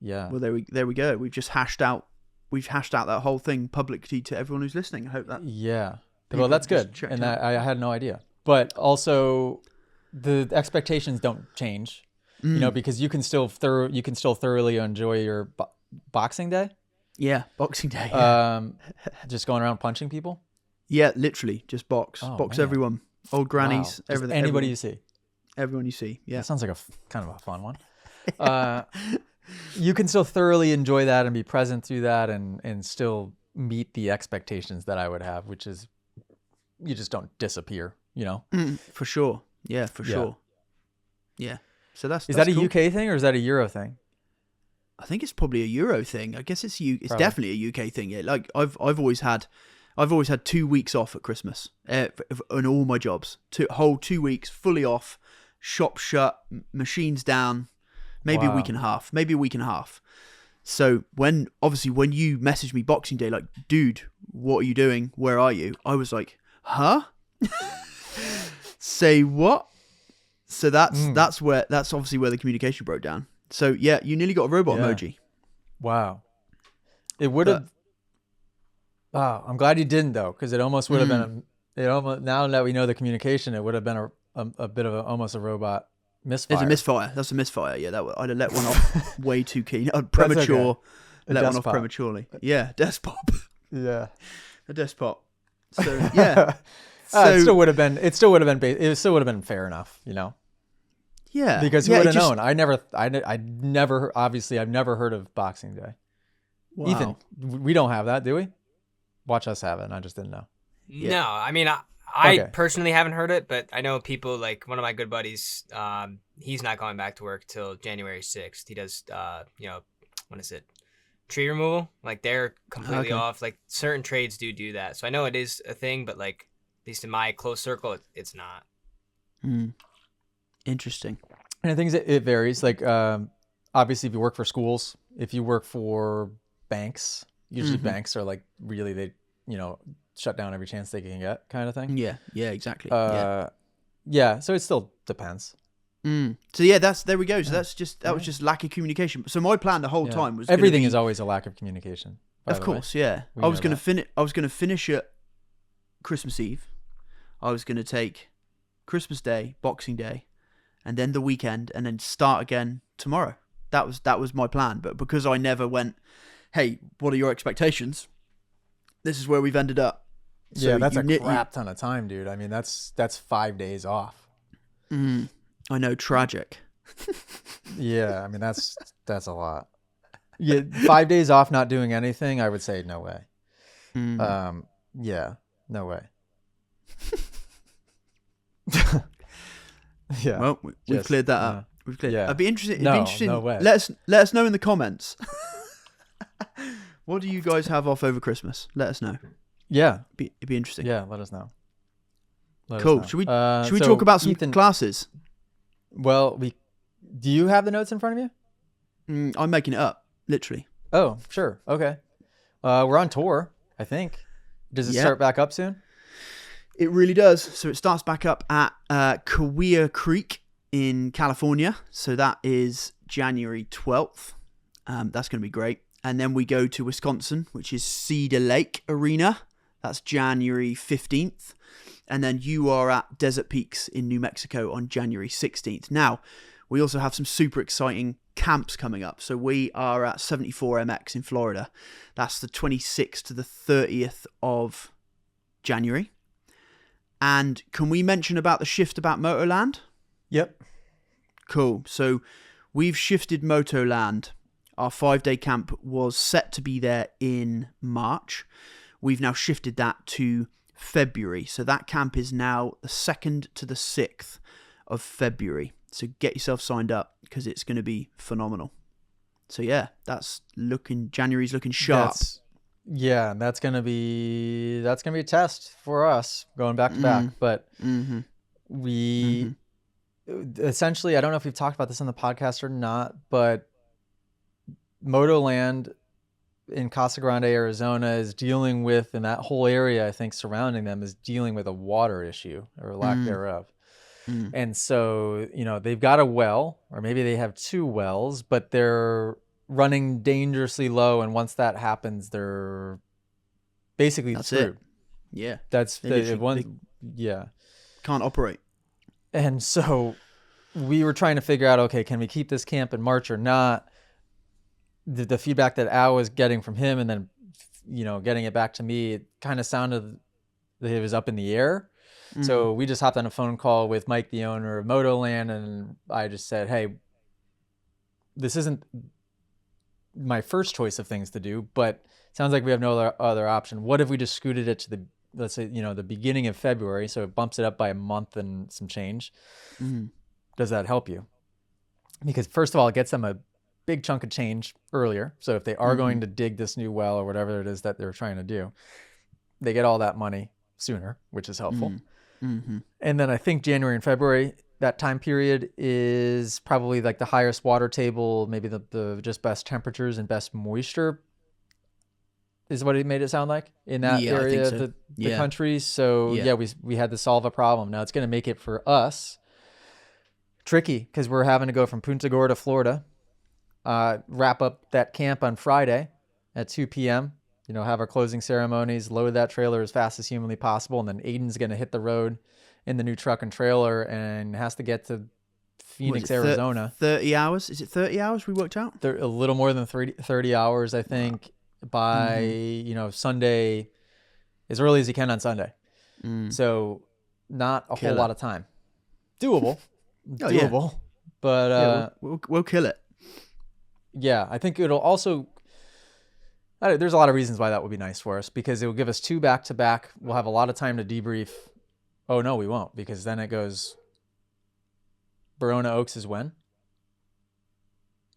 Speaker 1: Yeah.
Speaker 2: Well, there we go. We've hashed out that whole thing publicly to everyone who's listening. I hope that.
Speaker 1: Yeah. Well, that's good, and I had no idea. But also, the expectations don't change, because you can still thoroughly enjoy your Boxing Day.
Speaker 2: Yeah, Boxing Day. Yeah.
Speaker 1: Just going around punching people.
Speaker 2: Yeah, literally, just box everyone, old grannies, everything.
Speaker 1: Anybody you see.
Speaker 2: Everyone you see. Yeah,
Speaker 1: that sounds like a kind of a fun one. You can still thoroughly enjoy that and be present through that, and still meet the expectations that I would have, which is you just don't disappear.
Speaker 2: For sure. Yeah, for sure. Yeah. So that's
Speaker 1: that
Speaker 2: cool.
Speaker 1: a UK thing or is that a Euro thing?
Speaker 2: I think it's probably a Euro thing. I guess it's definitely a UK thing. Yeah, like I've always had 2 weeks off at Christmas on all my jobs. Whole 2 weeks fully off, shop shut, machines down. Maybe a week and a half. So when you messaged me Boxing Day, like, dude, what are you doing? Where are you? I was like, huh? Say what? So that's obviously where the communication broke down. So yeah, you nearly got a robot emoji.
Speaker 1: Wow. It would have. Wow, I'm glad you didn't though, because it almost would have been. Now that we know the communication, it would have been a bit of almost a robot misfire.
Speaker 2: It's a misfire. That's a misfire. Yeah, I'd have let one off way too keen. Premature. Okay. Let one off prematurely. Yeah, despot.
Speaker 1: Yeah,
Speaker 2: a despot. So yeah.
Speaker 1: It still would have been fair enough,
Speaker 2: Yeah,
Speaker 1: because who would have known? I never. Obviously, I've never heard of Boxing Day. Wow. Ethan, we don't have that, do we? Watch us have it. And I just didn't know.
Speaker 3: Yeah. No, I mean, I personally haven't heard it, but I know people, like one of my good buddies. He's not going back to work till January 6th. He does, what is it? Tree removal. Like, they're completely off. Like, certain trades do that. So I know it is a thing, but like, at least in my close circle, it's not.
Speaker 2: Interesting.
Speaker 1: And I think it varies. Like, obviously, if you work for schools, if you work for banks, usually banks are like really shut down every chance they can get, kind of thing.
Speaker 2: Yeah, exactly.
Speaker 1: Yeah. So it still depends.
Speaker 2: So yeah, there we go. So that was just lack of communication. So my plan the whole time was
Speaker 1: everything is always a lack of communication.
Speaker 2: Of course, yeah. I was gonna finish at Christmas Eve. I was gonna take Christmas Day, Boxing Day, and then the weekend, and then start again tomorrow. That was my plan. But because I never went, hey, what are your expectations? This is where we've ended up.
Speaker 1: So yeah, that's a crap ton of time, dude. I mean, that's 5 days off.
Speaker 2: I know, tragic.
Speaker 1: Yeah, I mean that's a lot. Yeah, 5 days off not doing anything, I would say no way. Yeah, no way. Yeah.
Speaker 2: Well, we've cleared that up. We've cleared.
Speaker 1: Yeah.
Speaker 2: I'd be interested.
Speaker 1: No way.
Speaker 2: Let us know in the comments. What do you guys have off over Christmas? Let us know.
Speaker 1: Yeah,
Speaker 2: it'd be interesting.
Speaker 1: Yeah, let us know.
Speaker 2: Cool. Should we talk about some classes?
Speaker 1: Well, do you have the notes in front of
Speaker 2: you? I'm making it up, literally.
Speaker 1: Oh, sure. Okay. We're on tour, I think. Does it start back up soon?
Speaker 2: It really does. So it starts back up at Kaweah Creek in California. So that is January 12th. That's going to be great. And then we go to Wisconsin, which is Cedar Lake Arena. That's January 15th. And then you are at Desert Peaks in New Mexico on January 16th. Now, we also have some super exciting camps coming up. So we are at 74MX in Florida. That's the 26th to the 30th of January. And can we mention about the shift about Motoland?
Speaker 1: Yep.
Speaker 2: Cool. So we've shifted Motoland. Our 5-day camp was set to be there in March. We've now shifted that to February. So that camp is now the 2nd to the 6th of February. So get yourself signed up because it's going to be phenomenal. So yeah, January's looking sharp.
Speaker 1: That's gonna be a test for us going back to back. But we essentially, I don't know if we've talked about this on the podcast or not, but Motoland in Casa Grande, Arizona is dealing with, and that whole area I think surrounding them is dealing with a water issue or lack thereof. And so, they've got a well, or maybe they have 2 wells, but they're running dangerously low. And once that happens, they're basically screwed.
Speaker 2: It. Yeah.
Speaker 1: That's the one. Yeah.
Speaker 2: Can't operate.
Speaker 1: And so we were trying to figure out, okay, can we keep this camp in March or not? The feedback that Al was getting from him and then, getting it back to me, it kind of sounded that it was up in the air. So we just hopped on a phone call with Mike, the owner of Motoland, and I just said, hey, this isn't my first choice of things to do, but it sounds like we have no other option. What if we just scooted it to let's say, the beginning of February, so it bumps it up by a month and some change. Does that help you? Because first of all, it gets them a big chunk of change earlier. So if they are going to dig this new well or whatever it is that they're trying to do, they get all that money sooner, which is helpful. And then I think January and February, that time period is probably like the highest water table, maybe the just best temperatures and best moisture is what it made it sound like in that area of the country. So we had to solve a problem. Now it's going to make it for us tricky because we're having to go from Punta Gorda, Florida, wrap up that camp on Friday at 2 p.m., have our closing ceremonies, load that trailer as fast as humanly possible. And then Aiden's going to hit the road in the new truck and trailer and has to get to Phoenix, Arizona.
Speaker 2: 30 hours? Is it 30 hours we worked out?
Speaker 1: They're a little more than 30 hours, I think, by, Sunday, as early as you can on Sunday. So not a whole lot of time. Doable. But
Speaker 2: we'll kill it.
Speaker 1: Yeah, I think it'll also... There's a lot of reasons why that would be nice for us because it will give us 2 back-to-back. We'll have a lot of time to debrief. Oh, no, we won't because then it goes... Verona Oaks is when?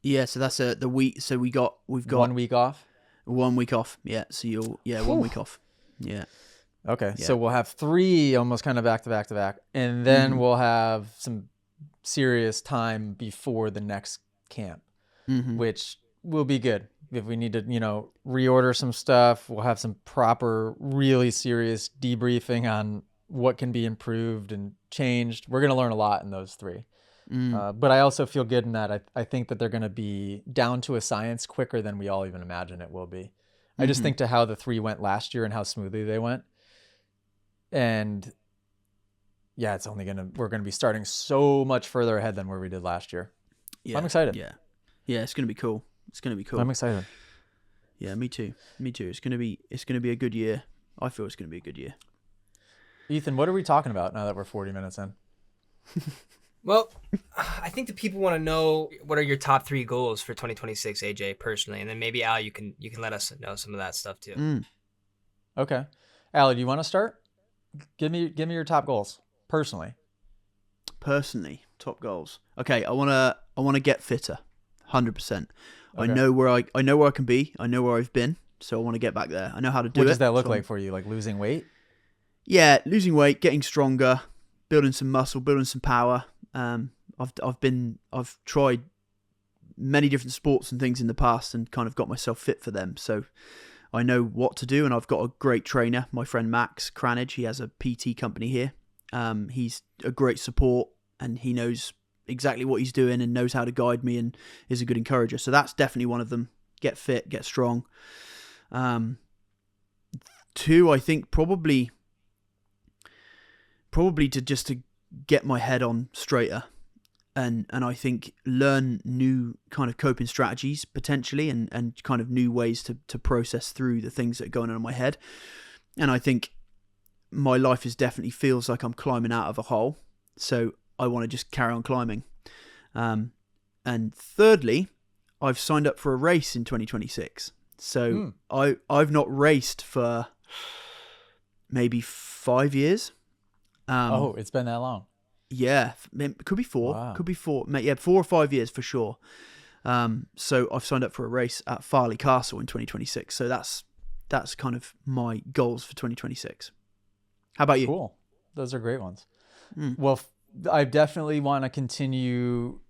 Speaker 2: Yeah, so that's the week. So we've got
Speaker 1: 1 week off.
Speaker 2: 1 week off. Yeah, so 1 week off. Yeah.
Speaker 1: Okay, so we'll have 3 almost kind of back-to-back, and then we'll have some serious time before the next camp, which we'll be good. If we need to, reorder some stuff, we'll have some proper, really serious debriefing on what can be improved and changed. We're going to learn a lot in those three. But I also feel good in that I think that they're going to be down to a science quicker than we all even imagine it will be. I just think to how the three went last year and how smoothly they went. And yeah, we're going to be starting so much further ahead than where we did last year.
Speaker 2: Yeah,
Speaker 1: I'm excited.
Speaker 2: Yeah, it's going to be cool. It's going to be cool.
Speaker 1: I'm excited.
Speaker 2: Yeah, me too. It's going to be a good year. I feel it's going to be a good year.
Speaker 1: Ethan, what are we talking about now that we're 40 minutes in?
Speaker 3: Well, I think the people want to know what are your top 3 goals for 2026, AJ, personally, and then maybe Al, you can let us know some of that stuff too.
Speaker 1: Okay, Al, do you want to start? Give me your top goals personally.
Speaker 2: Personally, top goals. Okay, I wanna get fitter, 100%.
Speaker 1: Okay.
Speaker 2: I know where I can be. I know where I've been, so I want to get back there. I know how to do it.
Speaker 1: What does that look like for you? Like losing weight?
Speaker 2: Yeah, losing weight, getting stronger, building some muscle, building some power. I've tried many different sports and things in the past and kind of got myself fit for them. So I know what to do, and I've got a great trainer, my friend Max Cranage. He has a PT company here. He's a great support, and he knows exactly what he's doing and knows how to guide me and is a good encourager. So that's definitely one of them. Get fit, get strong. 2, I think probably to get my head on straighter, and I think learn new kind of coping strategies potentially, and kind of new ways to process through the things that are going on in my head. And I think my life definitely feels like I'm climbing out of a hole, so I want to just carry on climbing. And thirdly, I've signed up for a race in 2026. So I've not raced for maybe 5 years.
Speaker 1: It's been that long.
Speaker 2: Yeah, it could be 4.
Speaker 1: Wow.
Speaker 2: Could be 4. Yeah, 4 or 5 years for sure. So I've signed up for a race at Farley Castle in 2026. So that's kind of my goals for 2026. How about you?
Speaker 1: Cool. Those are great ones. Well, I definitely want to continue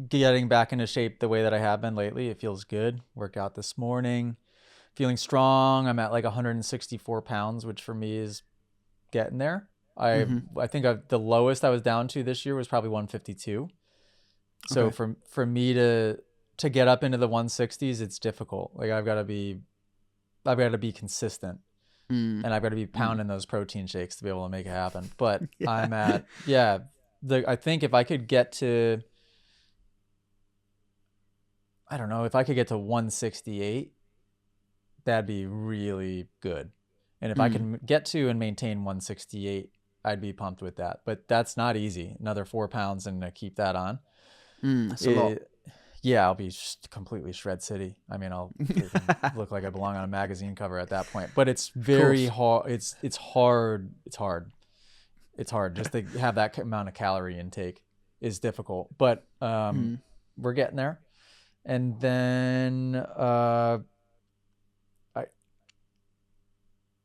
Speaker 1: getting back into shape the way that I have been lately. It feels good. Worked out this morning, feeling strong. I'm at like 164 pounds, which for me is getting there. I think the lowest I was down to this year was probably 152. So
Speaker 2: Okay.
Speaker 1: for me to get up into the 160s, it's difficult. Like I've got to be consistent. And I've got to be pounding those protein shakes to be able to make it happen. But
Speaker 2: Yeah.
Speaker 1: I'm at, I think if I could get to, I don't know, if I could get to 168, that'd be really good. And if I can get to and maintain 168, I'd be pumped with that. But that's not easy. Another 4 pounds and to keep that on.
Speaker 2: That's a lot.
Speaker 1: Yeah, I'll be completely shred city. I mean, I'll freaking look like I belong on a magazine cover at that point. But it's very hard. It's hard. It's hard. Just to have that amount of calorie intake is difficult. But we're getting there. And then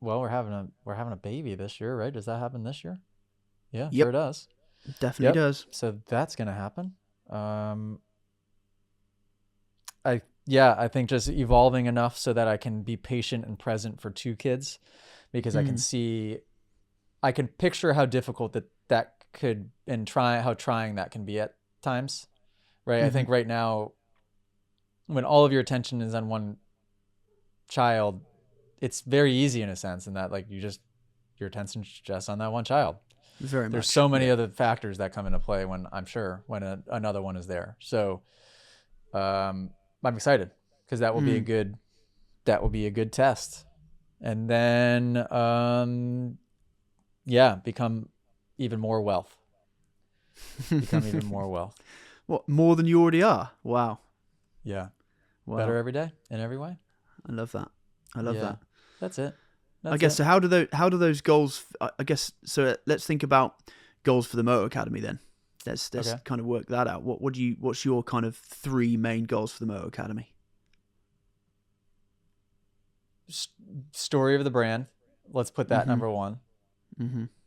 Speaker 1: we're having a baby this year, right? Does that happen this year? Yeah,
Speaker 2: Yep.
Speaker 1: sure does.
Speaker 2: Definitely does.
Speaker 1: So that's gonna happen. I think just evolving enough so that I can be patient and present for 2 kids, because I can picture how difficult that could, and how trying that can be at times, right? I think right now, when all of your attention is on one child, it's very easy in a sense, in that like your attention's just on that one child.
Speaker 2: Very much.
Speaker 1: There's so many other factors that come into play when another one is there. So I'm excited because that will be a good test. And then become even more wealth.
Speaker 2: What, more than you already are? Wow.
Speaker 1: Yeah.
Speaker 2: Wow.
Speaker 1: Better every day in every way.
Speaker 2: I love that. I love that.
Speaker 1: That's it.
Speaker 2: I guess so. How do those goals? I guess so. Let's think about goals for the Moto Academy then. Let's kind of work that out. What's your kind of 3 main goals for the Moto Academy?
Speaker 1: Story of the brand. Let's put that number 1.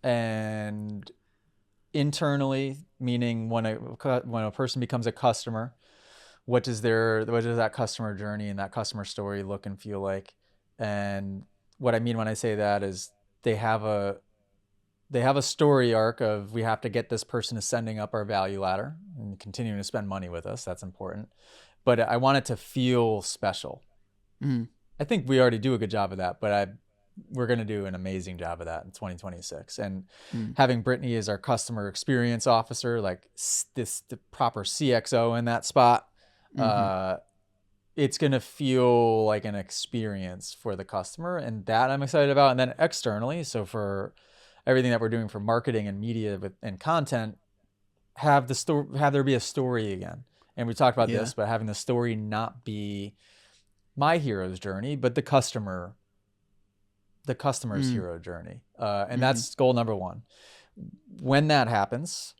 Speaker 1: And internally, meaning when a person becomes a customer, what does that customer journey and that customer story look and feel like? And what I mean when I say that is they have a story arc of, we have to get this person ascending up our value ladder and continuing to spend money with us. That's important. But I want it to feel special.
Speaker 2: Mm.
Speaker 1: I think we already do a good job of that, but we're going to do an amazing job of that in 2026. And having Brittany as our customer experience officer, like the proper CXO in that spot, it's going to feel like an experience for the customer, and that I'm excited about. And then externally, so for everything that we're doing for marketing and media and content, have there be a story again. And we talked about this, but having the story not be my hero's journey, but the customer's hero journey. And that's goal number one. When that happens,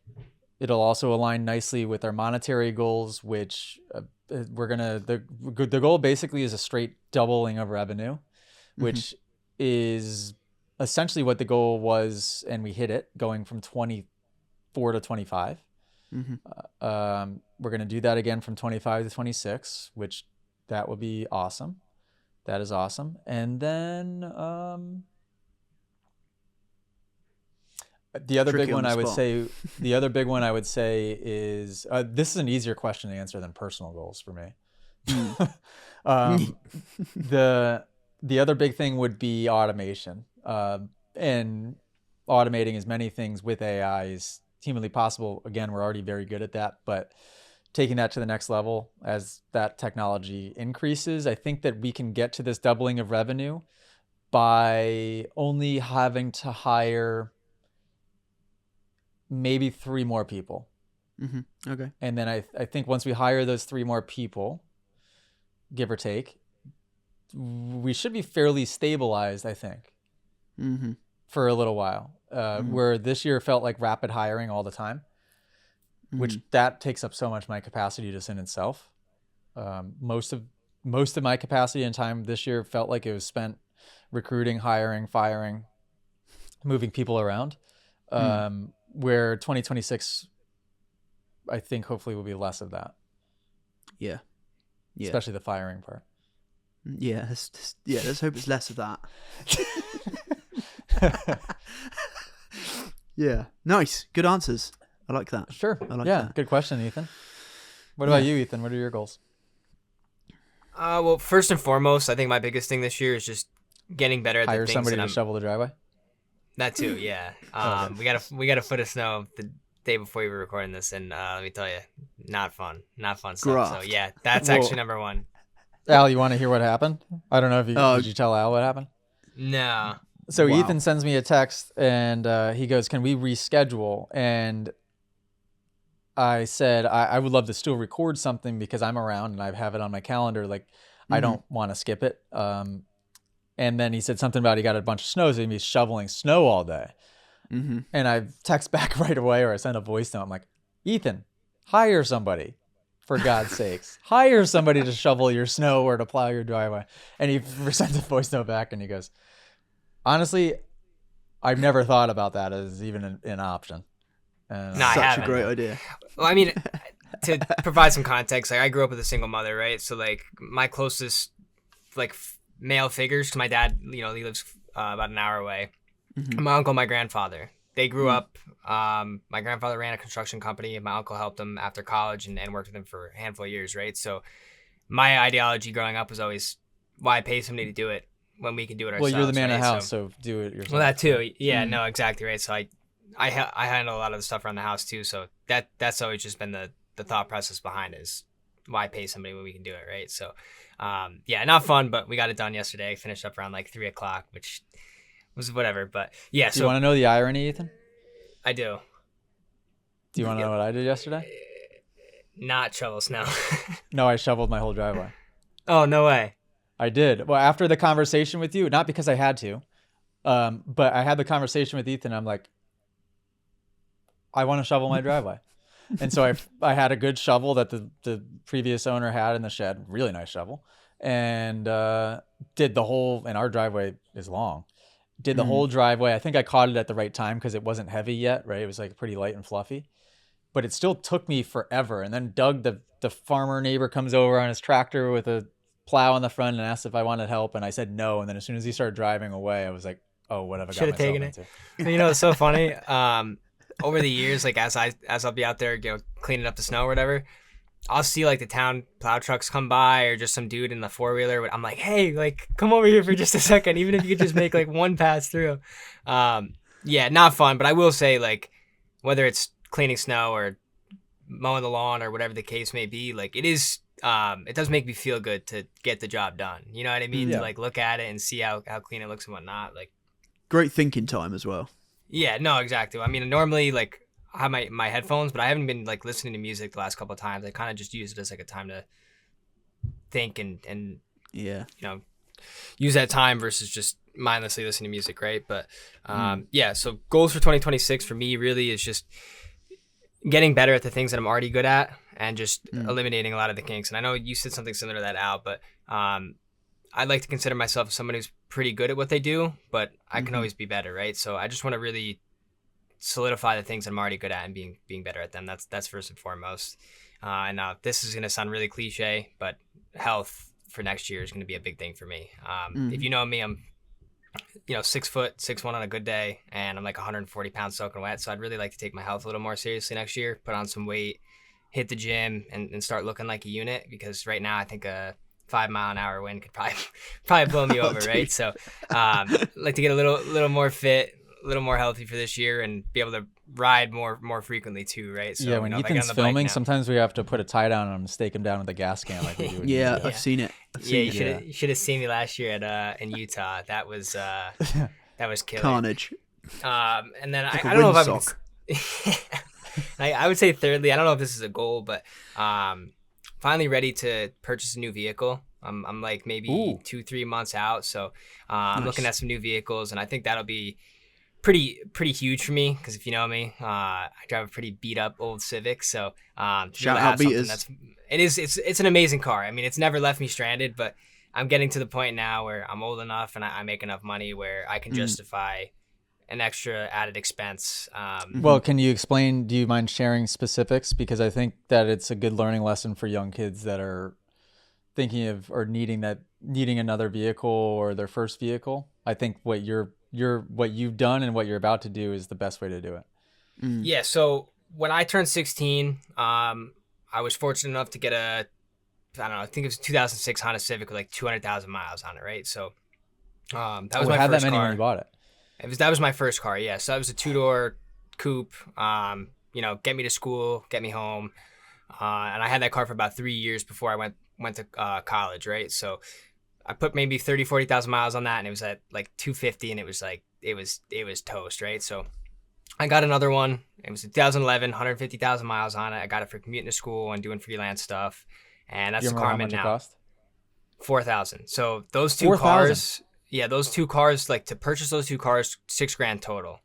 Speaker 1: it'll also align nicely with our monetary goals, which the goal basically is a straight doubling of revenue, which is essentially what the goal was, and we hit it, going from 24 to 25. We're going to do that again from 25 to 26, which that would be awesome. That is awesome. And then the other big one I would say is this is an easier question to answer than personal goals for me. The other big thing would be automation, and automating as many things with AI as humanly possible. Again, we're already very good at that, but taking that to the next level as that technology increases, I think that we can get to this doubling of revenue by only having to hire maybe 3 more people.
Speaker 2: Okay.
Speaker 1: And then I think once we hire those 3 more people, give or take, we should be fairly stabilized, I think, for a little while. Where this year felt like rapid hiring all the time, which that takes up so much of my capacity just in itself. Most of my capacity and time this year felt like it was spent recruiting, hiring, firing, moving people around. Where 2026, I think hopefully will be less of that.
Speaker 2: Yeah.
Speaker 1: Especially the firing part.
Speaker 2: Yeah. Let's hope it's less of that. Yeah. Nice. Good answers. I like that.
Speaker 1: Sure.
Speaker 2: I like
Speaker 1: that.
Speaker 2: that.
Speaker 1: Good question, Ethan. What about you, Ethan? What are your goals?
Speaker 3: Well, first and foremost, I think my biggest thing this year is just getting better at
Speaker 1: Hire
Speaker 3: the things
Speaker 1: somebody
Speaker 3: that
Speaker 1: to shovel the driveway.
Speaker 3: That too, yeah. We got a foot of snow the day before we were recording this, and let me tell you, not fun stuff.
Speaker 2: Graft.
Speaker 3: So yeah, that's actually number one.
Speaker 1: Al, you want to hear what happened? I don't know if did you tell Al what happened?
Speaker 3: No.
Speaker 1: So Ethan sends me a text, and he goes, "Can we reschedule?" And I said, I would love to still record something because I'm around and I have it on my calendar. Like, I don't want to skip it. And then he said something about he got a bunch of snow, so he's shoveling snow all day. And I text back right away, or I send a voice note. I'm like, Ethan, hire somebody, for God's sakes. Hire somebody to shovel your snow or to plow your driveway. And he sent a voice note back, and he goes, honestly, I've never thought about that as even an option.
Speaker 2: Such a great idea.
Speaker 3: Well, I mean, to provide some context, like I grew up with a single mother, right? So like my closest like male figures, because my dad, he lives about an hour away. My uncle, my grandfather, they grew up. My grandfather ran a construction company, and my uncle helped him after college and worked with him for a handful of years, right? So my ideology growing up was always, why pay somebody to do it when we can do it ourselves?
Speaker 1: Well, you're the man
Speaker 3: right?
Speaker 1: of the house, so do it yourself.
Speaker 3: Well, that too. Yeah, no, exactly right. So I handle a lot of the stuff around the house too. So that's always just been the thought process behind it, is why pay somebody when we can do it, right? So, yeah, not fun, but we got it done yesterday. Finished up around like 3:00, which was whatever. But yeah,
Speaker 1: Do you want to know the irony, Ethan?
Speaker 3: I do.
Speaker 1: Do you want to know what I did yesterday?
Speaker 3: Not shovel snow.
Speaker 1: No, I shoveled my whole driveway.
Speaker 3: Oh, no way.
Speaker 1: I did. Well, after the conversation with you, not because I had to, but I had the conversation with Ethan. I'm like, I want to shovel my driveway. And so I had a good shovel that the previous owner had in the shed, really nice shovel, and did the whole, and our driveway is long, did the whole driveway. I think I caught it at the right time because it wasn't heavy yet, right? It was like pretty light and fluffy. but it still took me forever. And then Doug, the farmer neighbor, comes over on his tractor with a plow on the front and asked if I wanted help, and I said no. And then as soon as he started driving away, I was like, oh, what have I got
Speaker 3: Should have
Speaker 1: myself
Speaker 3: taken
Speaker 1: into?
Speaker 3: it. You know, it's so funny. Over the years, like as I'll be out there, cleaning up the snow or whatever, I'll see like the town plow trucks come by or just some dude in the 4-wheeler. I'm like, hey, like come over here for just a second, even if you could just make like one pass through. Yeah, not fun, but I will say, like, whether it's cleaning snow or mowing the lawn or whatever the case may be, like it does make me feel good to get the job done. You know what I mean?
Speaker 1: Yeah.
Speaker 3: To like look at it and see how clean it looks and whatnot. Like,
Speaker 2: Great thinking time as well.
Speaker 3: yeah, no, exactly. I mean, normally like I have my headphones, but I haven't been like listening to music the last couple of times. I kind of just use it as like a time to think and
Speaker 2: Yeah.
Speaker 3: Use that time versus just mindlessly listening to music, right? But yeah, so goals for 2026 for me really is just getting better at the things that I'm already good at and just eliminating a lot of the kinks. And I know you said something similar to that, Al, but I'd like to consider myself as someone who's pretty good at what they do, but I can always be better, right? So I just want to really solidify the things I'm already good at and being better at them. That's first and foremost. And this is going to sound really cliche, but health for next year is going to be a big thing for me. If you know me, I'm 6 foot, 6'1" on a good day, and I'm like 140 pounds soaking wet. So I'd really like to take my health a little more seriously next year, put on some weight, hit the gym, and start looking like a unit. Because right now I think a 5-mile-an-hour wind could probably blow me over, right? So like to get a little more fit, a little more healthy for this year, and be able to ride more frequently too, right? So,
Speaker 1: yeah, when Ethan's filming, sometimes we have to put a tie down on him and stake him down with a gas can like we do.
Speaker 2: Yeah, I've seen it.
Speaker 3: You should have seen me last year at in Utah. That was killer.
Speaker 2: Carnage.
Speaker 3: And then
Speaker 2: like
Speaker 3: I don't know if
Speaker 2: windsock.
Speaker 3: I would say thirdly, I don't know if this is a goal, but finally ready to purchase a new vehicle. I'm like maybe 2-3 months out, so I'm looking at some new vehicles, and I think that'll be pretty huge for me, because if you know me, I drive a pretty beat up old Civic, so
Speaker 2: shout out beaters.
Speaker 3: It's an amazing car. I mean, it's never left me stranded, but I'm getting to the point now where I'm old enough and I make enough money where I can justify an extra added expense.
Speaker 1: Well, can you explain, do you mind sharing specifics? Because I think that it's a good learning lesson for young kids that are thinking of or needing another vehicle or their first vehicle. I think what you've done and what you're about to do is the best way to do it.
Speaker 3: Yeah, so when I turned 16, I was fortunate enough to get I think it was a 2006 Honda Civic with like 200,000 miles on it, right? So that was my first car.
Speaker 1: When you bought it?
Speaker 3: That was my first car, yeah. So that was a 2-door coupe, get me to school, get me home. And I had that car for about 3 years before I went to college, right? So I put maybe 40,000 miles on that, and it was at like 250, and it was like, it was toast, right? So I got another one. It was 2011, 150,000 miles on it. I got it for commuting to school and doing freelance stuff. And that's the car I'm in now.
Speaker 1: Cost?
Speaker 3: 4,000. So those two
Speaker 1: 4,000?
Speaker 3: cars, those two cars, like to purchase those two cars, $6,000 total.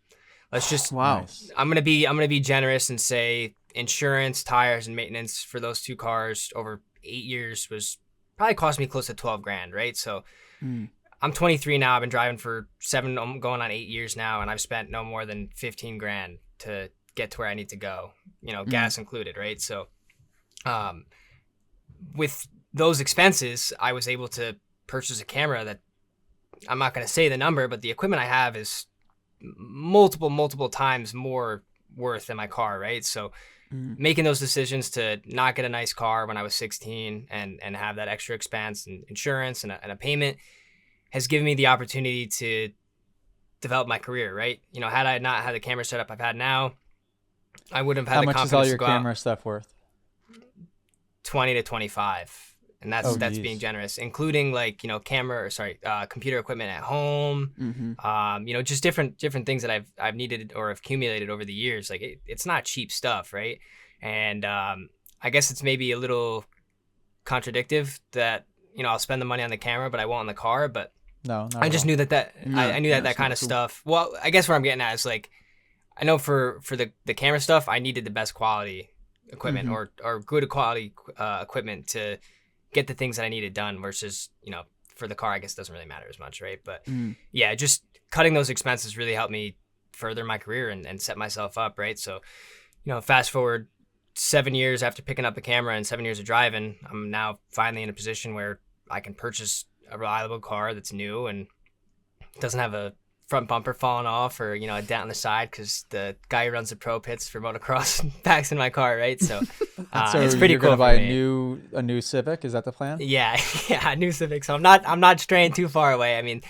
Speaker 3: Let's just,
Speaker 2: Wow.
Speaker 1: Nice.
Speaker 3: I'm going to be generous and say insurance, tires, and maintenance for those two cars over 8 years was probably cost me close to $12,000, right? So I'm 23 now. I've been driving for 7, going on 8 years now, and I've spent no more than $15,000 to get to where I need to go, gas included, right? So with those expenses, I was able to purchase a camera that, I'm not going to say the number, but the equipment I have is multiple times more worth than my car, right? So making those decisions to not get a nice car when I was 16 and have that extra expense and insurance and a payment has given me the opportunity to develop my career, right? Had I not had the camera setup I've had now, I wouldn't have had the confidence to go out.
Speaker 1: How much is all your camera stuff worth?
Speaker 3: 20 to 25. And that's being generous, including like, computer equipment at home, just different things that I've needed or have accumulated over the years. Like it's not cheap stuff, right? And I guess it's maybe a little contradictive that, I'll spend the money on the camera, but I won't on the car. But
Speaker 1: no,
Speaker 3: I just knew I knew that kind of stuff. Well, I guess where I'm getting at is like, I know for the camera stuff, I needed the best quality equipment or good quality equipment to get the things that I needed done versus, for the car, I guess it doesn't really matter as much, right? But yeah, just cutting those expenses really helped me further my career and set myself up, right? So, fast forward 7 years after picking up the camera and 7 years of driving, I'm now finally in a position where I can purchase a reliable car that's new and doesn't have a front bumper falling off or, a dent on the side because the guy who runs the pro pits for motocross backs in my car, right? So,
Speaker 1: So
Speaker 3: it's pretty
Speaker 1: you're
Speaker 3: cool
Speaker 1: gonna buy
Speaker 3: for
Speaker 1: a
Speaker 3: me.
Speaker 1: new Civic? Is that the plan?
Speaker 3: Yeah, yeah, new Civic. So I'm not straying too far away. I mean,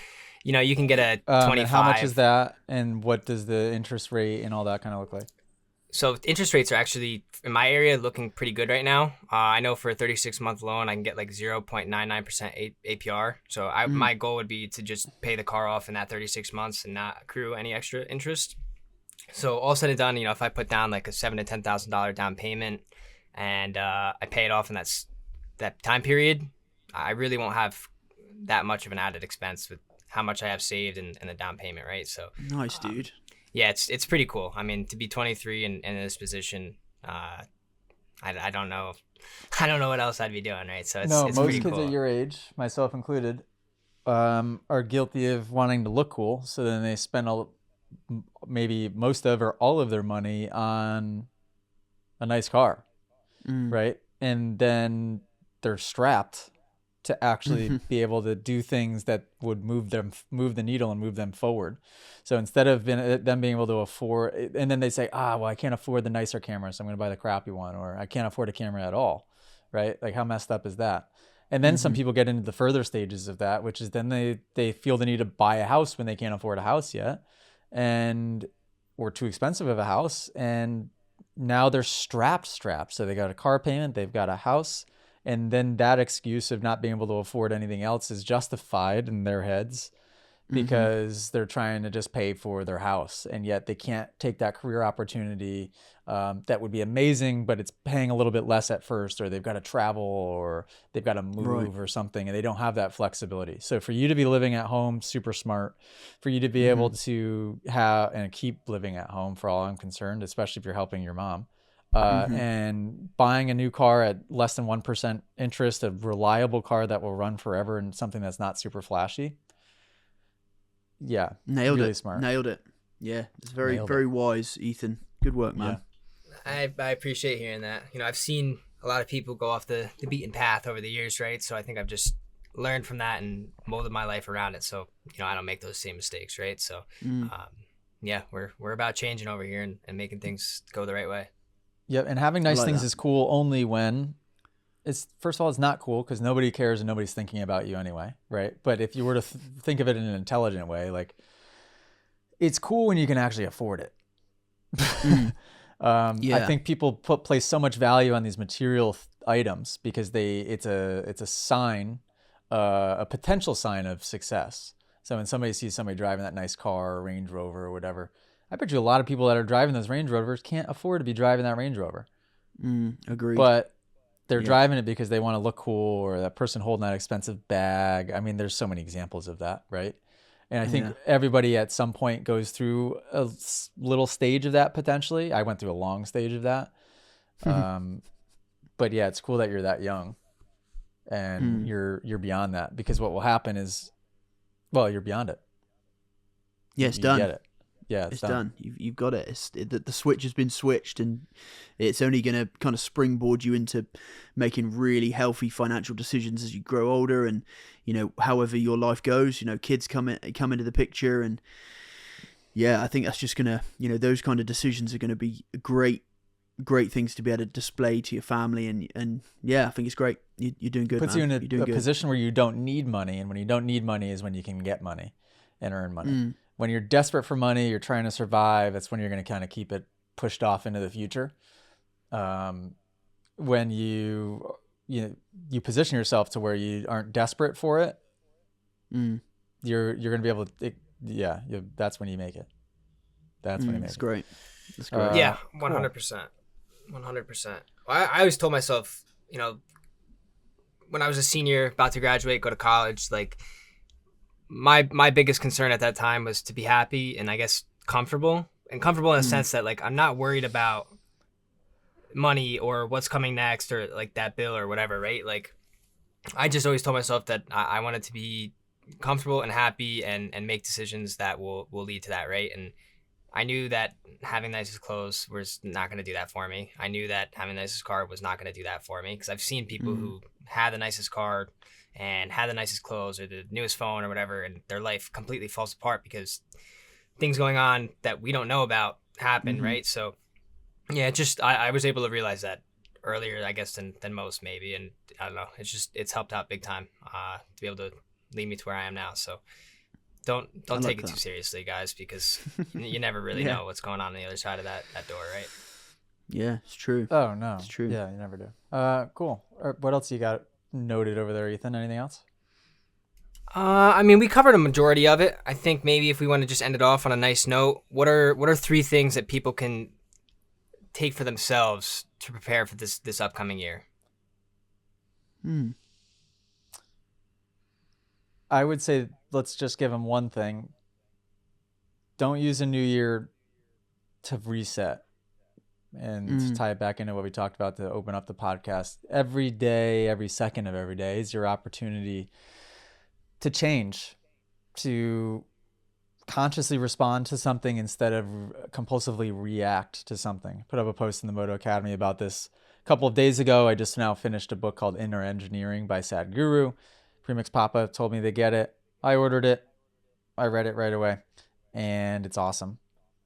Speaker 3: you can get a
Speaker 1: And how much is
Speaker 3: 25.
Speaker 1: that? And what does the interest rate and all that kind of look like?
Speaker 3: So interest rates are actually in my area looking pretty good right now. I know for a 36-month loan, I can get like 0.99% APR. So my goal would be to just pay the car off in that 36 months and not accrue any extra interest. So all said and done, if I put down like a $7,000 to $10,000 down payment and I pay it off in that time period, I really won't have that much of an added expense with how much I have saved and the down payment, right? So
Speaker 2: Nice, dude.
Speaker 3: yeah, it's pretty cool. I mean, to be 23 and in this position, I don't know, I don't know what else I'd be doing, right? So it's
Speaker 1: No, most
Speaker 3: pretty
Speaker 1: kids
Speaker 3: cool.
Speaker 1: at your age, myself included, are guilty of wanting to look cool. So then they spend maybe most of or all of their money on a nice car, right? And then they're strapped to actually be able to do things that would move the needle and move them forward. So instead of them being able to afford, and then they say, well, I can't afford the nicer camera, so I'm going to buy the crappy one, or I can't afford a camera at all, right? Like how messed up is that? And then some people get into the further stages of that, which is then they feel the need to buy a house when they can't afford a house yet, or too expensive of a house, and now they're strapped. So they got a car payment, they've got a house. And then that excuse of not being able to afford anything else is justified in their heads because they're trying to just pay for their house. And yet they can't take that career opportunity that would be amazing, but it's paying a little bit less at first, or they've got to travel, or they've got to move or something, and they don't have that flexibility. So for you to be living at home, super smart. For you to be able to have and keep living at home, for all I'm concerned, especially if you're helping your mom. And buying a new car at less than 1% interest, a reliable car that will run forever, and something that's not super flashy. Yeah.
Speaker 2: Nailed
Speaker 1: really
Speaker 2: it.
Speaker 1: Smart.
Speaker 2: Nailed it. Yeah. It's very wise, Ethan. Good work, man.
Speaker 3: I appreciate hearing that. I've seen a lot of people go off the beaten path over the years, right? So I think I've just learned from that and molded my life around it. So, I don't make those same mistakes, right? So, yeah, we're about changing over here and making things go the right way.
Speaker 1: Yep, and having nice things
Speaker 2: that.
Speaker 1: is cool only when first of all, it's not cool because nobody cares and nobody's thinking about you anyway, right? But if you were to think of it in an intelligent way, like it's cool when you can actually afford it. I think people place so much value on these material items because it's a sign, a potential sign of success. So when somebody sees somebody driving that nice car or Range Rover or whatever, I bet you a lot of people that are driving those Range Rovers can't afford to be driving that Range Rover.
Speaker 2: Agreed.
Speaker 1: But they're driving it because they want to look cool, or that person holding that expensive bag. I mean, there's so many examples of that, right? And I think everybody at some point goes through a little stage of that potentially. I went through a long stage of that. But yeah, it's cool that you're that young and you're beyond that, because what will happen is, well, you're beyond it.
Speaker 2: Yeah, it's done.
Speaker 1: Get it. Yeah,
Speaker 2: it's done. You've got it. The switch has been switched, and it's only going to kind of springboard you into making really healthy financial decisions as you grow older, and however your life goes. Kids come into the picture, and yeah, I think that's just gonna those kind of decisions are going to be great things to be able to display to your family, and yeah, I think it's great. You're doing good.
Speaker 1: Puts
Speaker 2: man.
Speaker 1: you in a position where you don't need money, and when you don't need money is when you can get money and earn money. When you're desperate for money, you're trying to survive, that's when you're going to kind of keep it pushed off into the future. When you position yourself to where you aren't desperate for it, you're going to be able to, that's when you make it. That's when you make it.
Speaker 2: That's great. That's great.
Speaker 3: Yeah, 100%. 100%. I always told myself, when I was a senior, about to graduate, go to college, like, my biggest concern at that time was to be happy and I guess comfortable in a sense that, like, I'm not worried about money or what's coming next or like that bill or whatever, right? Like, I just always told myself that I wanted to be comfortable and happy and make decisions that will lead to that, right? And I knew that having the nicest clothes was not going to do that for me. I knew that having the nicest car was not going to do that for me, because I've seen people who had the nicest car and had the nicest clothes or the newest phone or whatever, and their life completely falls apart because things going on that we don't know about happen, right? So yeah, I was able to realize that earlier, I guess, than most maybe, and I don't know, it's helped out big time to be able to lead me to where I am now. So don't take it too seriously, guys, because you never really know what's going on the other side of that door, right?
Speaker 2: Yeah, it's true.
Speaker 1: Oh no,
Speaker 2: it's true.
Speaker 1: Yeah, you never do. Cool. What else you got noted over there, Ethan? Anything else?
Speaker 3: I mean, we covered a majority of it. I think maybe if we want to just end it off on a nice note, what are 3 things that people can take for themselves to prepare for this upcoming year?
Speaker 1: I would say let's just give them one thing. Don't use a new year to reset. And to tie it back into what we talked about to open up the podcast, every day, every second of every day is your opportunity to change, to consciously respond to something instead of compulsively react to something. Put up a post in the Moto Academy about this a couple of days ago. I just now finished a book called Inner Engineering by Sadhguru. Premix Papa told me to get it. I ordered it. I read it right away, and it's awesome.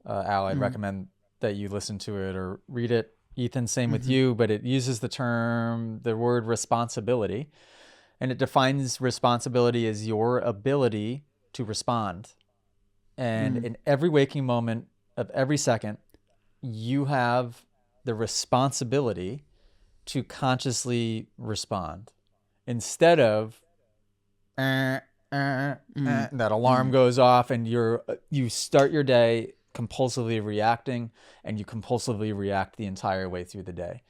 Speaker 1: Al, I'd recommend that you listen to it or read it. Ethan, same with you, but it uses the word responsibility, and it defines responsibility as your ability to respond. And in every waking moment of every second, you have the responsibility to consciously respond instead of that alarm goes off and you start your day compulsively reacting, and you compulsively react the entire way through the day.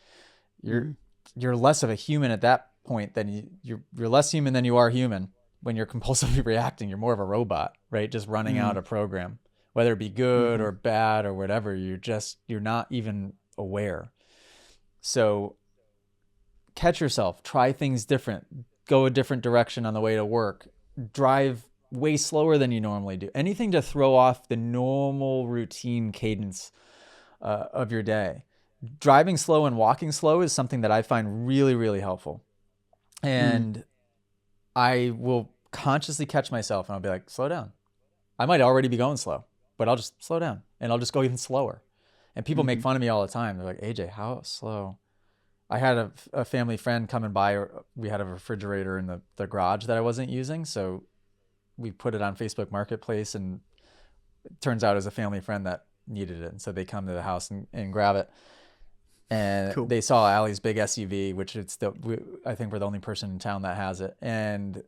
Speaker 1: You're less of a human at that point than you're less human than you are human when you're compulsively reacting. You're more of a robot, right? Just running out a program, whether it be good or bad or whatever. You're not even aware. So catch yourself, try things different, go a different direction on the way to work, drive way slower than you normally do. Anything to throw off the normal routine cadence of your day. Driving slow and walking slow is something that I find really, really helpful. And I will consciously catch myself and I'll be like, slow down. I might already be going slow, but I'll just slow down and I'll just go even slower. And people make fun of me all the time. They're like, AJ, how slow? I had a family friend coming by. We had a refrigerator in the garage that I wasn't using. So we put it on Facebook Marketplace, and it turns out it was a family friend that needed it. And so they come to the house and grab it. And they saw Allie's big SUV, which I think we're the only person in town that has it. And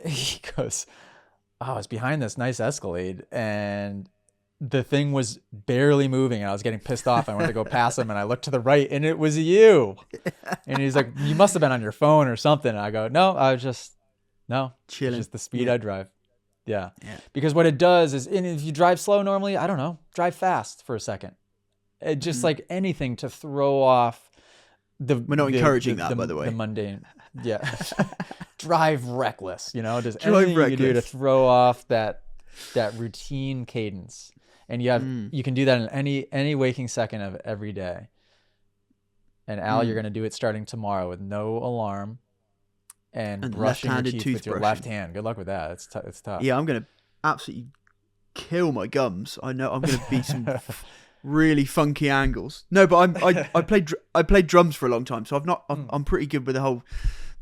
Speaker 1: he goes, oh, it's behind this nice Escalade. And the thing was barely moving, and I was getting pissed off. I went to go pass him, and I looked to the right, and it was you. And he's like, you must have been on your phone or something. And I go, no, I was just chilling. It's just the speed I drive. Yeah. Because what it does is, and if you drive slow normally, I don't know, drive fast for a second. It just like anything to throw off
Speaker 2: we're not encouraging that, by the way.
Speaker 1: The mundane. Yeah. Drive reckless, just anything you can do to throw off that routine cadence. And you can do that in any waking second of every day. And Al, you're going to do it starting tomorrow with no alarm and brushing your teeth with your left hand. Good luck with that. It's tough.
Speaker 2: Yeah, I'm going to absolutely kill my gums. I know I'm going to be some really funky angles. No, but I played drums for a long time, so I'm pretty good with the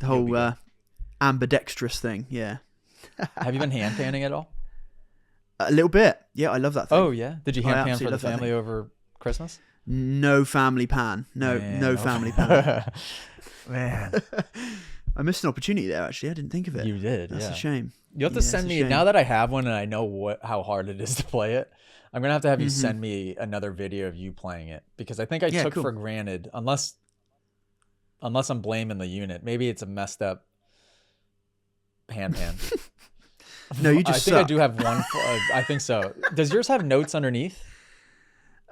Speaker 2: whole ambidextrous thing. Yeah.
Speaker 1: Have you been hand panning at all?
Speaker 2: A little bit. Yeah, I love that thing.
Speaker 1: Oh yeah. Did you hand pan for the family over Christmas?
Speaker 2: No family pan. No family pan.
Speaker 1: Man.
Speaker 2: I missed an opportunity there, actually. I didn't think of it.
Speaker 1: You did.
Speaker 2: That's a shame.
Speaker 1: You'll have to send me, now that I have one and I know how hard it is to play it, I'm going to have you send me another video of you playing it, because I think I took for granted, unless I'm blaming the unit, maybe it's a messed up hand pan.
Speaker 2: No, you just
Speaker 1: I do have one. I think so. Does yours have notes underneath?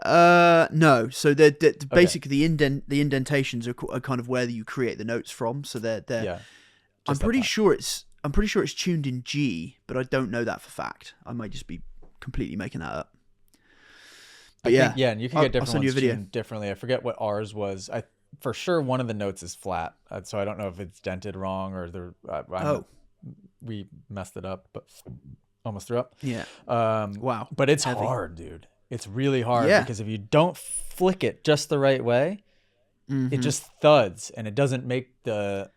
Speaker 2: No. So they're basically the indentations are kind of where you create the notes from. So they're.
Speaker 1: Yeah.
Speaker 2: I'm pretty sure it's tuned in G, but I don't know that for fact. I might just be completely making that up. But
Speaker 1: I
Speaker 2: yeah,
Speaker 1: think, yeah, and you can
Speaker 2: I'll
Speaker 1: get different
Speaker 2: send you a
Speaker 1: ones
Speaker 2: video.
Speaker 1: tuned differently. I forget what ours was. For sure one of the notes is flat, so I don't know if it's dented wrong or we messed it up, but almost threw up.
Speaker 2: Yeah. Wow.
Speaker 1: But it's
Speaker 2: Heavy.
Speaker 1: hard, dude. It's really hard
Speaker 2: Yeah.
Speaker 1: because if you don't flick it just the right way, it just thuds and it doesn't make the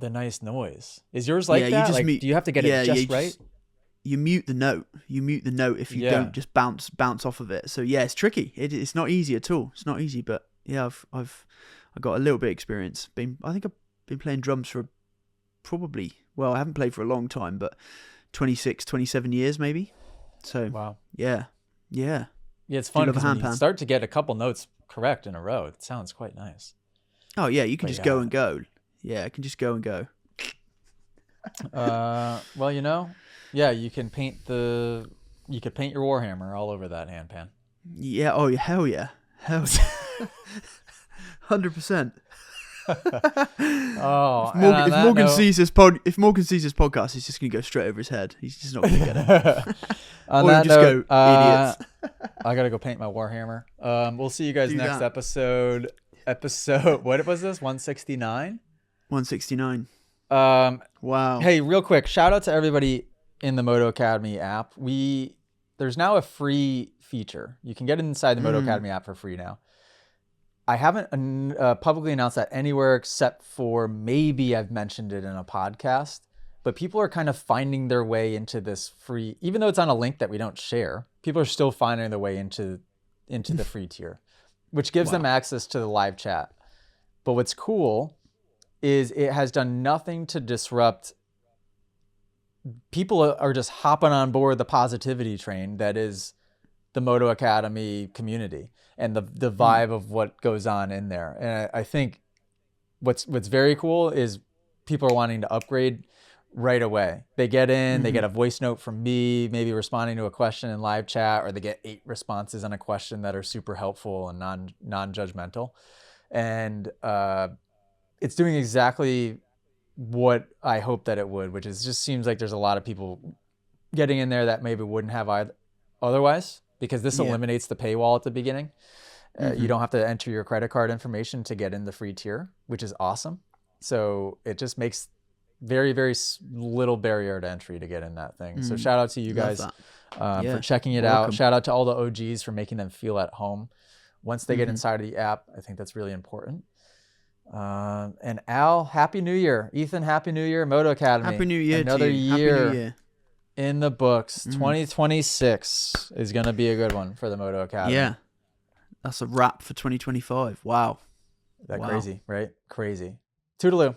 Speaker 1: nice noise. Is yours like that? Like, do you have to get it just right?
Speaker 2: You mute the note. You mute the note if you don't just bounce off of it. So yeah, it's tricky. It's not easy at all. It's not easy, but yeah, I've got a little bit of experience. I think I've been playing drums for probably, well, I haven't played for a long time, but 26, 27 years maybe. So
Speaker 1: wow.
Speaker 2: Yeah.
Speaker 1: Yeah, it's fun because when you start to get a couple notes correct in a row, it sounds quite nice.
Speaker 2: Oh yeah, you can just go and go. Yeah, I can just go and go.
Speaker 1: Well, yeah, you can paint your Warhammer all over that handpan.
Speaker 2: Yeah. Oh, hell yeah. 100%.
Speaker 1: Oh,
Speaker 2: if Morgan sees this podcast, he's just gonna go straight over his head. He's just not gonna get it.
Speaker 1: On
Speaker 2: or
Speaker 1: that
Speaker 2: just
Speaker 1: note,
Speaker 2: go, idiots.
Speaker 1: I gotta go paint my Warhammer. We'll see you guys next
Speaker 2: that.
Speaker 1: episode. What was this? 169.
Speaker 2: 169. Wow.
Speaker 1: Hey, real quick, shout out to everybody in the Moto Academy app. There's now a free feature. You can get inside the Moto Academy app for free now. I haven't publicly announced that anywhere except for maybe I've mentioned it in a podcast, but people are kind of finding their way into this free, even though it's on a link that we don't share, people are still finding their way into the free tier, which gives them access to the live chat. But what's cool is it has done nothing to disrupt. People are just hopping on board the positivity train that is the Moto Academy community and the vibe of what goes on in there. And I think what's very cool is people are wanting to upgrade right away. They get in, they get a voice note from me, maybe responding to a question in live chat, or they get 8 responses on a question that are super helpful and non-judgmental. And it's doing exactly what I hope that it would, which is just seems like there's a lot of people getting in there that maybe wouldn't have otherwise, because this eliminates the paywall at the beginning. You don't have to enter your credit card information to get in the free tier, which is awesome. So it just makes very, very little barrier to entry to get in that thing. So shout out to you guys for checking it out. Shout out to all the OGs for making them feel at home. Once they get inside of the app, I think that's really important. And Al, Happy New Year. Ethan, Happy New Year. Moto Academy.
Speaker 2: Happy New Year.
Speaker 1: Another year.
Speaker 2: Happy New Year.
Speaker 1: In the books. 2026 is going to be a good one for the Moto Academy.
Speaker 2: Yeah. That's a wrap for 2025. Wow.
Speaker 1: Crazy, right? Crazy. Toodaloo.